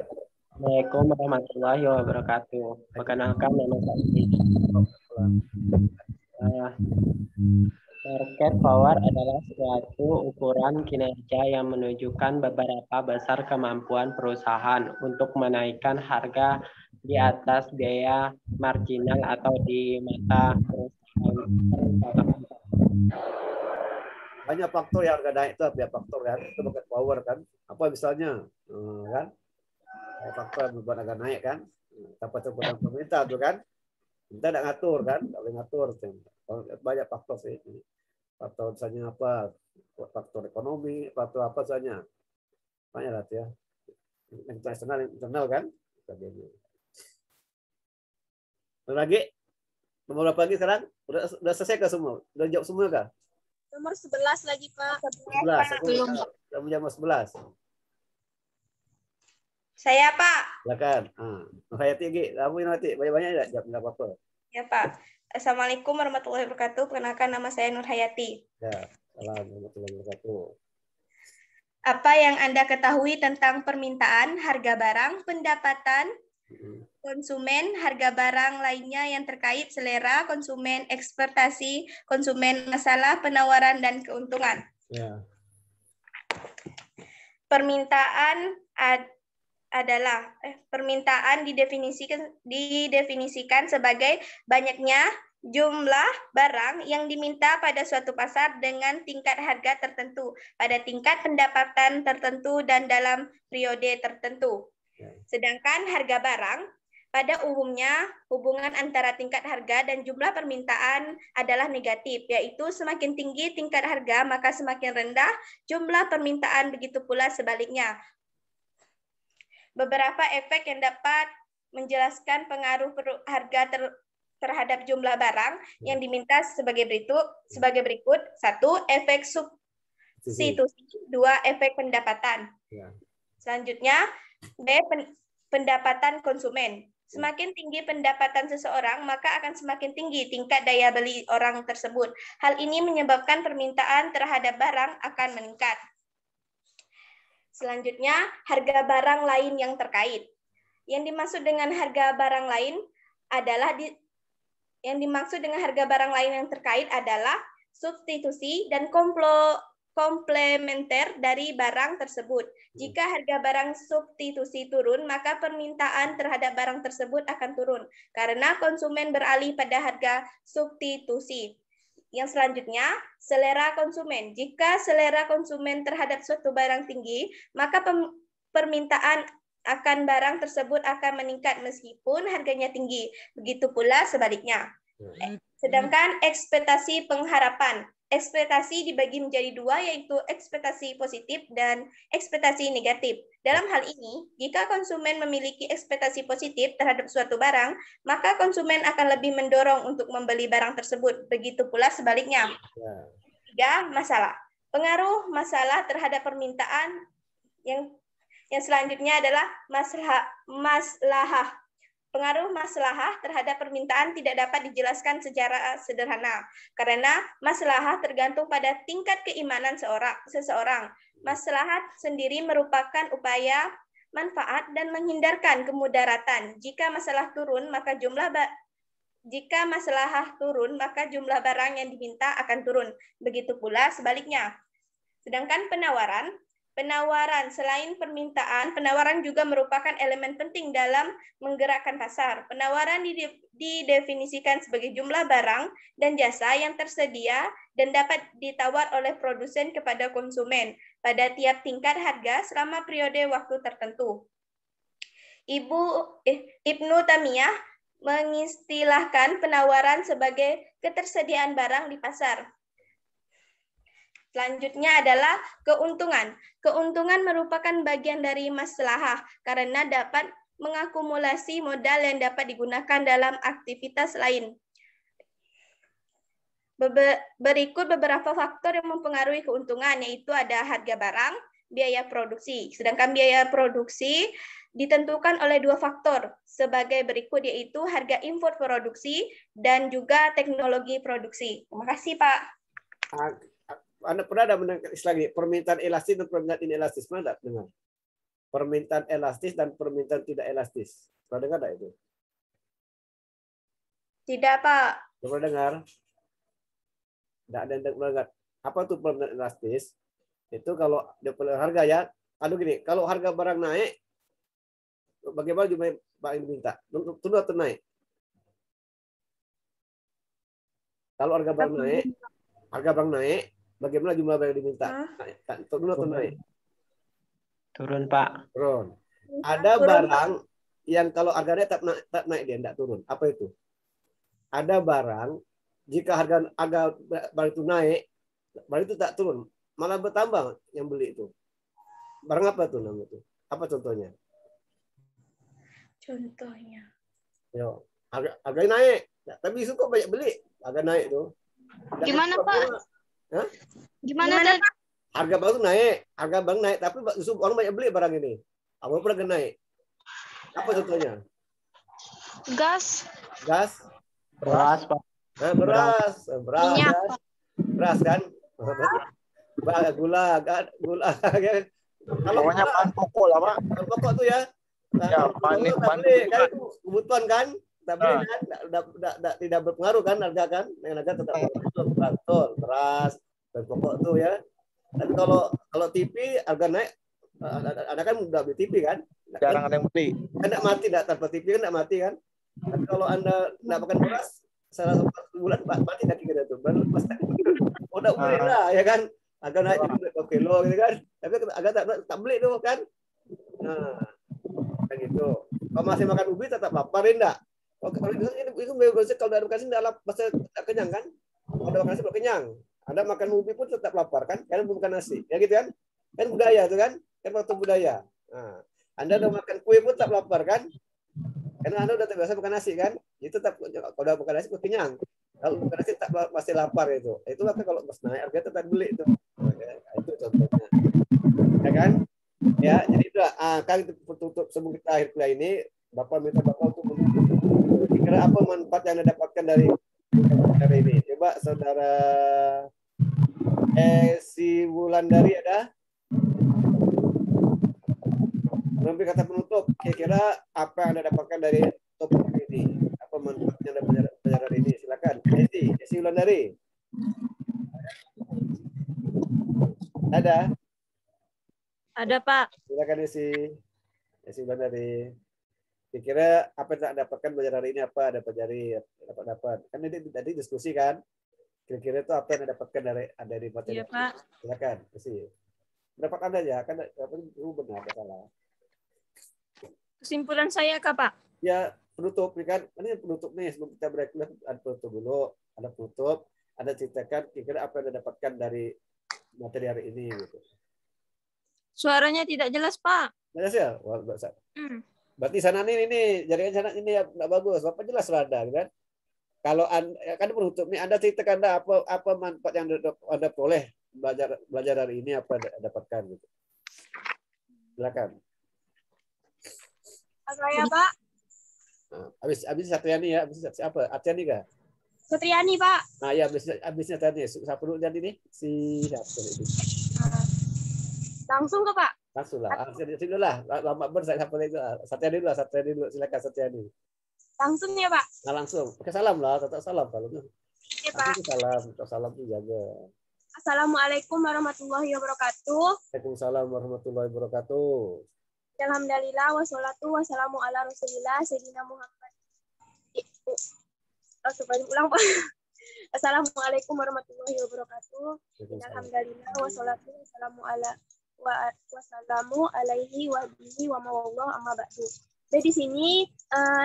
Assalamualaikum warahmatullahi wabarakatuh. Perkenalkan nama saya. Market power adalah suatu ukuran kinerja yang menunjukkan beberapa besar kemampuan perusahaan untuk menaikkan harga di atas biaya marginal atau di mata perusahaan. Banyak faktor yang harga naik itu, ya faktor kan, itu market power kan. Apa misalnya, kan? Faktor yang membuat harga naik kan, tanpa campur pemerintah tuh kan. Kita tidak ngatur kan, tidak boleh ngatur. Banyak faktor sih. Faktor misalnya apa? Faktor ekonomi, faktor apa saja. Banyak lah ya. Internal kan. Lagi? Nomor berapa lagi sekarang? Udah selesai kah semua? Udah jawab semua kah? Nomor 11 lagi, Pak. 11. Belum. Kita punya nomor 11. Saya, Pak. Silakan. Hayati lagi. Kamu nanti banyak-banyak enggak apa-apa. Ya, Pak. Assalamualaikum warahmatullahi wabarakatuh. Perkenalkan nama saya Nur Hayati. Ya, assalamualaikum warahmatullahi wabarakatuh. Apa yang Anda ketahui tentang permintaan, harga barang, pendapatan konsumen, harga barang lainnya yang terkait selera konsumen, ekspektasi konsumen, masalah penawaran dan keuntungan? Ya. Permintaan adalah permintaan didefinisikan sebagai banyaknya jumlah barang yang diminta pada suatu pasar dengan tingkat harga tertentu, pada tingkat pendapatan tertentu dan dalam periode tertentu. Sedangkan harga barang, pada umumnya hubungan antara tingkat harga dan jumlah permintaan adalah negatif, yaitu semakin tinggi tingkat harga maka semakin rendah jumlah permintaan, begitu pula sebaliknya. Beberapa efek yang dapat menjelaskan pengaruh harga terhadap jumlah barang yang diminta sebagai berikut. 1. Efek substitusi. 2. Efek pendapatan. Selanjutnya, B. Pendapatan konsumen. Semakin tinggi pendapatan seseorang, maka akan semakin tinggi tingkat daya beli orang tersebut. Hal ini menyebabkan permintaan terhadap barang akan meningkat. Selanjutnya, harga barang lain yang terkait. Yang dimaksud dengan harga barang lain yang terkait adalah substitusi dan komplementer dari barang tersebut. Jika harga barang substitusi turun, maka permintaan terhadap barang tersebut akan turun karena konsumen beralih pada harga substitusi. Yang selanjutnya, selera konsumen. Jika selera konsumen terhadap suatu barang tinggi, maka permintaan akan barang tersebut akan meningkat meskipun harganya tinggi. Begitu pula sebaliknya. Sedangkan ekspektasi pengharapan. Ekspektasi dibagi menjadi dua, yaitu ekspektasi positif dan ekspektasi negatif. Dalam hal ini, jika konsumen memiliki ekspektasi positif terhadap suatu barang, maka konsumen akan lebih mendorong untuk membeli barang tersebut. Begitu pula sebaliknya. 3. Masalah. Pengaruh masalah terhadap permintaan yang selanjutnya adalah maslahah. Pengaruh maslahah terhadap permintaan tidak dapat dijelaskan secara sederhana karena maslahah tergantung pada tingkat keimanan seseorang. Maslahat sendiri merupakan upaya manfaat dan menghindarkan kemudaratan. Jika maslahah turun, maka jumlah barang yang diminta akan turun. Begitu pula sebaliknya. Sedangkan Penawaran selain permintaan, penawaran juga merupakan elemen penting dalam menggerakkan pasar. Penawaran didefinisikan sebagai jumlah barang dan jasa yang tersedia dan dapat ditawar oleh produsen kepada konsumen pada tiap tingkat harga selama periode waktu tertentu. Ibnu Taimiyah mengistilahkan penawaran sebagai ketersediaan barang di pasar. Selanjutnya adalah keuntungan. Keuntungan merupakan bagian dari maslahah karena dapat mengakumulasi modal yang dapat digunakan dalam aktivitas lain. Berikut beberapa faktor yang mempengaruhi keuntungan, yaitu ada harga barang, biaya produksi. Sedangkan biaya produksi ditentukan oleh dua faktor sebagai berikut, yaitu harga input produksi dan juga teknologi produksi. Terima kasih, Pak. Anda pernah ada mendengar istilah ini, permintaan elastis dan permintaan inelastis? Pernah tidak dengar? Permintaan elastis dan permintaan tidak elastis. Pernah dengar tidak itu? Tidak, Pak. Pernah dengar? Tidak ada yang dengar. Apa itu permintaan elastis? Itu kalau dia harga ya. Aduh gini, kalau harga barang naik, bagaimana jumlah barang yang diminta? Turun atau naik? Kalau harga barang naik, bagaimana jumlah barang yang diminta? Turun atau naik? Turun, Pak. Turun. Ada barang yang kalau harganya tak naik dia, tidak turun. Apa itu? Ada barang, jika harga barang itu naik, barang itu tak turun. Malah bertambah yang beli itu. Barang apa tuh namanya itu? Apa contohnya? Contohnya. Yo, harganya naik. Tapi suka banyak beli. Harga naik tuh. Gimana, Pak? Hah? Gimana? Harga barang naik, tapi justru orang banyak beli barang ini. Apa harga naik? Apa contohnya? Gas. Beras, Pak. Nah, beras. Minyak. Beras kan? Gula. Kalau pokoknya bahan pokok lah, Pak. Bahan pokok tuh ya. Ya, panik kan itu kebutuhan kan? Tidak berpengaruh kan harga kan? Harga tetap betul, beras, bahan pokok tuh ya. Tapi kalau TV harga naik, ada kan udah beli TV kan? Jarang ada yang beli. Kan tidak mati, tanpa TV kan tidak mati kan? Tapi kalau Anda tidak makan beras, salah satu bulan mati dah kita tuh. Baru pas udah beli lah ya kan. Agak naik jadi 2 kilo gitu kan. Tapi agak tak beli tuh kan. Nah, kayak gitu. Kalau masih makan ubi tetap lapar enggak? Kalau itu biasanya kalau ada makan enggak pasti tak kenyang kan? Kalau ada makan nasi belum kenyang. Anda makan ubi pun tetap lapar kan? Karena belum makan nasi. Ya gitu kan? Kan budaya tuh kan? Kan waktu budaya. Nah, Anda udah makan kue pun tetap lapar kan? Karena Anda udah terbiasa makan nasi kan? Itu tetap kalau udah makan nasi pun kenyang. Kalau makan nasi tetap pasti lapar itu. Itu maka kalau pas naik harga tetap beli itu. Itu contohnya. Ya kan? Ya, jadi itu kan tutup sebelum kita akhir kuliah ini, Bapak minta Bapak untuk menutup. Kira apa manfaat yang Anda dapatkan dari ini? Coba Saudara si Wulandari ada? Memberi kata penutup, kira-kira apa yang Anda dapatkan dari topik ini? Apa manfaatnya dari pelajaran ini? Silakan, Esi Wulandari. Ada? Ada, Pak. Silakan Esi Wulandari. Kira-kira apa yang Anda dapatkan pelajaran hari ini? Apa ada pelajari dapat? Kan ini tadi diskusi kan? Kira-kira itu apa yang Anda dapatkan dari materi? Iya, Pak. Silakan, Esi. Pendapat Anda ya, kan itu benar atau salah? Kesimpulan saya, Kak, Pak. Ya, penutup kan? Ini penutup nih sebelum kita break ada penutup dulu, ada penutup, ada ceritakan kira-kira apa yang Anda dapatkan dari materi hari ini gitu. Suaranya tidak jelas, Pak. Jelas ya? Wah, berarti sana ini jaringan sana ini ya enggak bagus. Bapak jelas rada kan? Kalau kan penutup nih Anda ceritakan apa manfaat yang Anda boleh belajar hari ini apa dapatkan gitu. Silakan. Saya, Pak. Nah, habis Satriani ya, habis siapa? Artiani kah? Satriani, Pak. Nah, ya habisnya tadi. Siapa dulu jadi ini? Si siapa ini? Langsung ke Pak. Langsung lah. Sini dulu lah. Lama ber saya sampai itu. Satriani dulu. Silakan Satriani. Langsung ya, Pak. Nah, langsung. Pakai salam lah, tetap salam kalau itu. Oke, Pak. Salam tuh jaga. Assalamualaikum warahmatullahi wabarakatuh. Waalaikumsalam warahmatullahi wabarakatuh. Alhamdulillah wassalatu wassalamu ala Rasulillah Sayyidina Muhammad. Ulang, Pak. Assalamualaikum warahmatullahi wabarakatuh. Alhamdulillah wassalatu wassalamu ala wassalamu alaihi wa bihi wa mawallah amma ba'du. Jadi di sini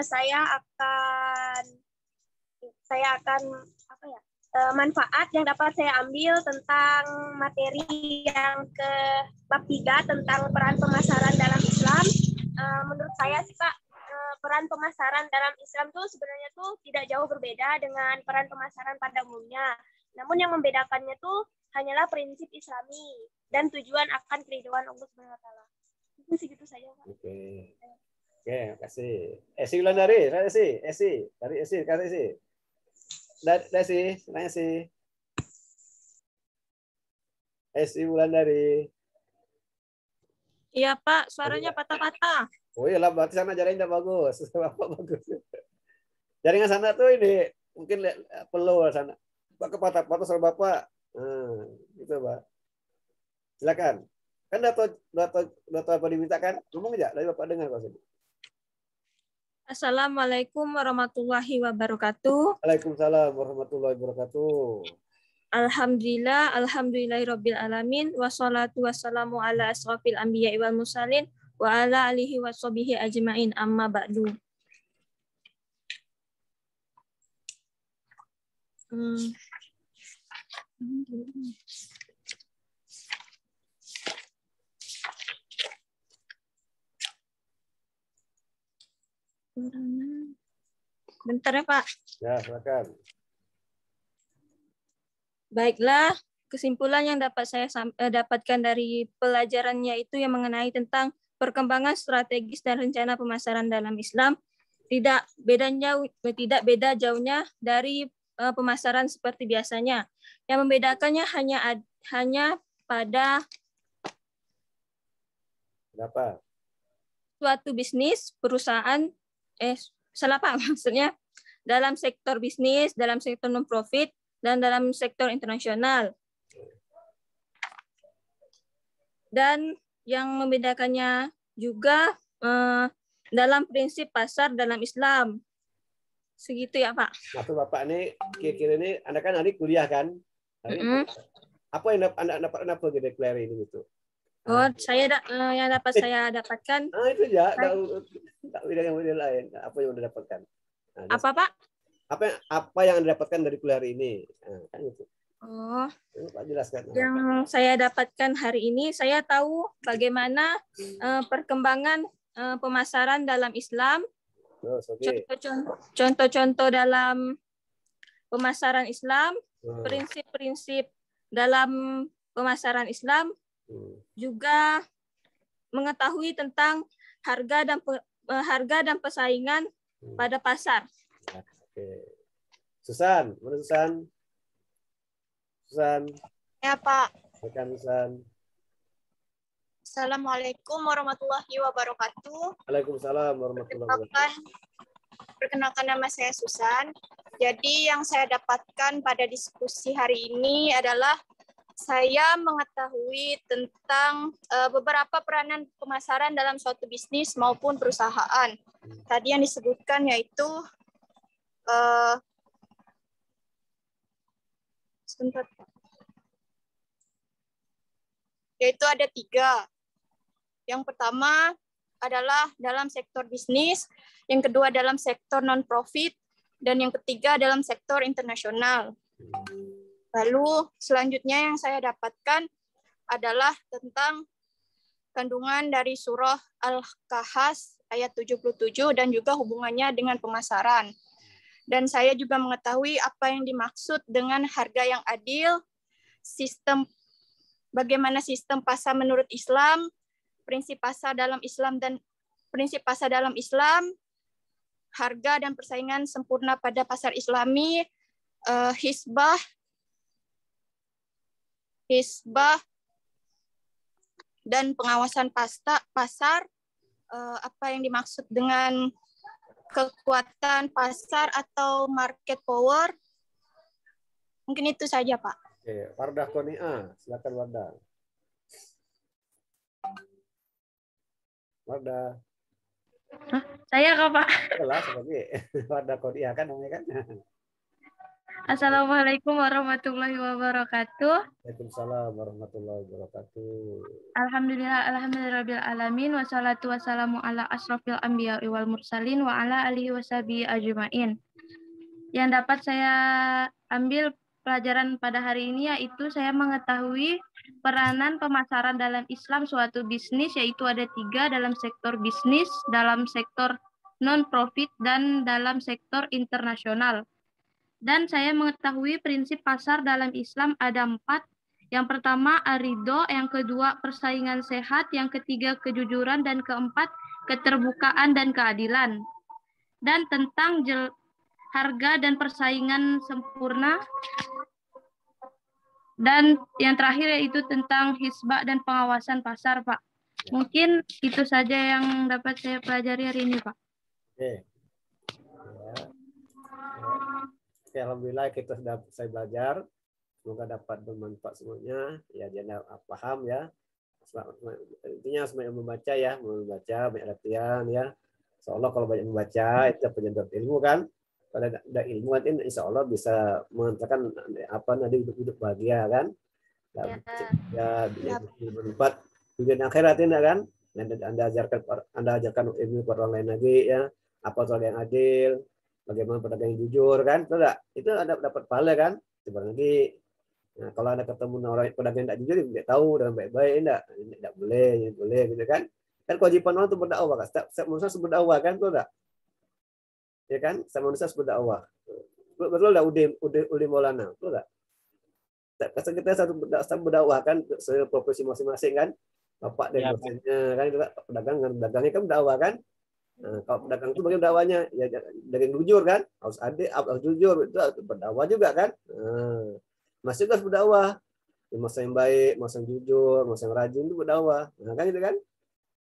saya akan apa ya? Manfaat yang dapat saya ambil tentang materi yang ke bab 3 tentang peran pemasaran dalam Islam. Menurut saya sih Pak, peran pemasaran dalam Islam tuh sebenarnya tuh tidak jauh berbeda dengan peran pemasaran pada umumnya. Namun yang membedakannya tuh hanyalah prinsip Islami dan tujuan akan keridhaan Allah Subhanahu wa taala. Itu segitu saja, Pak. Oke, terima kasih. Esi Wulandari, Esi. Nanya sih. Esi Wulandari. Iya, Pak. Suaranya patah-patah. Oh iya lah, berarti sana jaringan bagus. Bagus. Jaringan sana tuh ini mungkin perlu sana. Pak patah-patah sama Bapak. Gitu, Pak. Silakan. Kan data apa dimintakan? Ngomong aja, dari Bapak dengar Pak. Assalamualaikum warahmatullahi wabarakatuh. Waalaikumsalam warahmatullahi wabarakatuh. Alhamdulillahirabbil alamin wassalatu wassalamu ala asrofil anbiya'i wal mursalin wa ala alihi washabihi ajmain amma ba'du. Bentar ya, Pak. Ya, silakan. Baiklah, kesimpulan yang dapat saya dapatkan dari pelajarannya itu yang mengenai tentang perkembangan strategis dan rencana pemasaran dalam Islam tidak beda jauhnya dari pemasaran seperti biasanya. Yang membedakannya hanya pada berapa? Suatu bisnis, perusahaan, salah Pak, maksudnya dalam sektor bisnis, dalam sektor non-profit, dan dalam sektor internasional. Dan yang membedakannya juga dalam prinsip pasar dalam Islam. segitu ya Pak. Maksud Bapak ini kira-kira ini Anda kan hari kuliah kan? Apa yang Anda dapat apa gitu kuliah ini gitu? Oh, yang dapat saya dapatkan. Itu ya, tak beda yang lain. Apa yang Anda dapatkan? Apa Pak? Apa yang Anda dapatkan dari kuliah hari ini? Kan gitu. Oh, Pak jelaskan. Yang saya dapatkan hari ini, saya tahu bagaimana perkembangan pemasaran dalam Islam. Contoh-contoh dalam pemasaran Islam, prinsip-prinsip dalam pemasaran Islam, juga mengetahui tentang harga dan persaingan pada pasar. Oke. Susan, mana Susan? Susan. Ya, Pak. Silakan Susan. Assalamualaikum warahmatullahi wabarakatuh. Waalaikumsalam warahmatullahi wabarakatuh. Perkenalkan, nama saya Susan. Jadi yang saya dapatkan pada diskusi hari ini adalah saya mengetahui tentang beberapa peranan pemasaran dalam suatu bisnis maupun perusahaan. Tadi yang disebutkan yaitu yaitu ada 3. Yang pertama adalah dalam sektor bisnis, yang kedua dalam sektor non-profit, dan yang ketiga dalam sektor internasional. Lalu selanjutnya yang saya dapatkan adalah tentang kandungan dari surah Al-Kahf ayat 77 dan juga hubungannya dengan pemasaran. Dan saya juga mengetahui apa yang dimaksud dengan harga yang adil, bagaimana sistem pasar menurut Islam, prinsip pasar dalam Islam, harga dan persaingan sempurna pada pasar Islami, hisbah dan pengawasan pasar, apa yang dimaksud dengan kekuatan pasar atau market power. Mungkin itu saja, Pak. Oke, Wardah Konia, silakan Wardah. Wardah. Saya kok, Pak. Jelas seperti Wardah Konia kan namanya kan. Assalamualaikum warahmatullahi wabarakatuh. Waalaikumsalam warahmatullahi wabarakatuh. Alhamdulillahirabbil alamin, wassalatu wassalamu ala asrofil anbiya'i wal mursalin wa ala alihi washabihi ajmain. Yang dapat saya ambil pelajaran pada hari ini yaitu saya mengetahui peranan pemasaran dalam Islam suatu bisnis, yaitu ada 3 dalam sektor bisnis, dalam sektor non-profit, dan dalam sektor internasional. Dan saya mengetahui prinsip pasar dalam Islam ada 4. Yang pertama arido, yang kedua persaingan sehat, yang ketiga kejujuran, dan keempat keterbukaan dan keadilan. Dan tentang harga dan persaingan sempurna. Dan yang terakhir yaitu tentang hisbah dan pengawasan pasar, Pak. Mungkin itu saja yang dapat saya pelajari hari ini, Pak. Oke. Oke, alhamdulillah kita sudah saya belajar. Semoga dapat bermanfaat semuanya. Ya, jangan paham ya. Intinya semuanya membaca ya, membaca banyak latihan ya. Insya Allah kalau banyak membaca itu penyedot ilmu kan. Kalau ada ilmu itu insya Allah bisa mengantarkan apa nanti hidup bahagia kan. Ya, bermanfaat dunia akhirat ini kan. Anda ajarkan ilmu kepada orang lain lagi ya. Apa soal yang adil, bagaimana pedagang yang jujur kan, itu ada dapat pahala kan. Coba lagi. Nah, kalau Anda ketemu orang pedagang yang tidak jujur, tidak tahu dengan baik-baik, tidak boleh gitu kan. Kan kewajiban orang itu berdakwah kan. Setiap manusia harus berdakwah kan, betul enggak? Ya kan? Setiap manusia harus berdakwah. Betul enggak Udi Maulana? Betul enggak? Kita satu berdakwah kan seprofesi masing-masing kan. Bapak dan dosennya kan, pedagang dengan pedagangnya kan berdakwah kan. Nah, kalau pedagang itu bagaimana dakwanya? Ya dengan jujur kan, harus adil, harus jujur, itu berdakwah juga kan. Nah, masih harus berdakwah, masa yang baik, masa yang jujur, masa yang rajin itu berdakwah. Nah, kan gitu kan.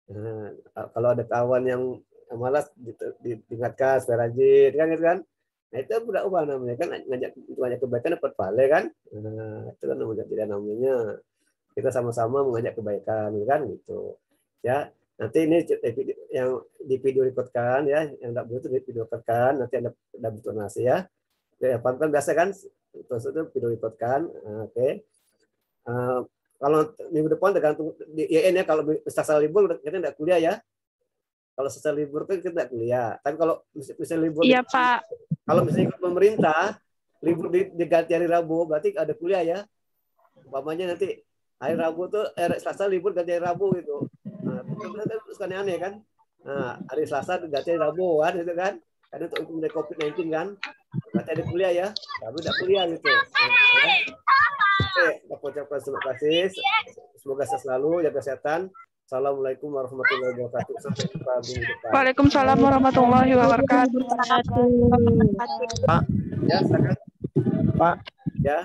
Nah, kalau ada kawan yang malas diingatkan supaya rajin, kan gitu kan. Nah, itu berdakwah namanya kan, ngajak kebaikan dapat pahala kan. Nah, itu kan namanya tidak namanya kita sama-sama mengajak kebaikan kan gitu. Ya. Nanti ini yang di video recordkan ya, yang tidak butuh di video recordkan, nanti ada butuh nasi ya. Ya, kan biasa kan, terus itu video recordkan, oke. Kalau minggu depan tergantung di IN ya, kalau selasa libur kita tidak kuliah ya. Kalau selasa libur kan kita tidak kuliah. Tapi kalau misalnya libur, Iya Pak. Kalau misalnya ikut pemerintah, libur diganti hari Rabu, berarti ada kuliah ya. Umpamanya nanti hari Rabu tuh Selasa libur ganti hari Rabu gitu. Nah, itu kan aneh kan. Nah, hari Selasa ganti hari Rabu kan gitu kan. Karena untuk mulai COVID-19 kan. Berarti ada kuliah ya. Tapi tidak kuliah gitu. Oke, aku ucapkan terima kasih. Semoga selalu jaga kesehatan. Assalamualaikum warahmatullahi wabarakatuh. Sampai jumpa minggu depan. Waalaikumsalam warahmatullahi wabarakatuh. Pak, Ya, silakan. Pak. Ya.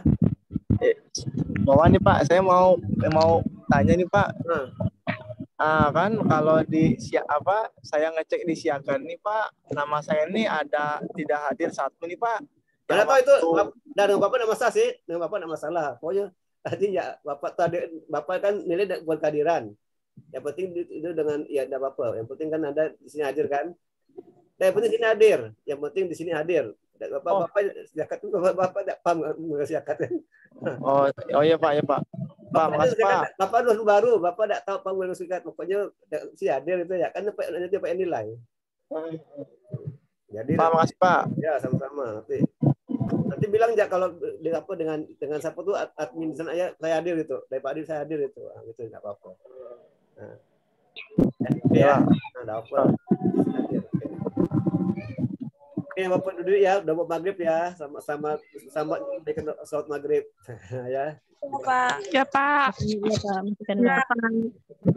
Bawa nih Pak, saya mau tanya nih Pak. Kan kalau di saya ngecek di Siakan nih Pak, nama saya ini ada tidak hadir satu nih Pak. Mana tahu itu dengan Bapak tidak masalah sih, dengan Bapak tidak masalah. Pokoknya tadi ya Bapak kan nilai bukan kehadiran. Yang penting itu dengan ya tidak apa-apa. Yang penting kan ada di sini hadir kan. Yang penting di sini hadir. Yang penting di sini hadir. Bapak zakat itu Bapak tidak paham zakat kan. Oh iya Pak, ya Pak. Pak, makasih Pak. Bapak dulu baru, Bapak tidak tahu paham zakat. Pokoknya si hadir itu ya kan nanti Pak yang nilai. Jadi Pak, makasih Pak. Ya, sama-sama. Nanti bilang ya kalau dengan siapa tuh admin sana saya hadir itu. Dari Pak Adil saya hadir itu. Nah, gitu enggak apa-apa. Nah. Ya. Nah, apa? Oke, Bapak duduk ya, udah mau maghrib ya, sama sholat maghrib ya. Pak. Ya Pak. Ya Pak.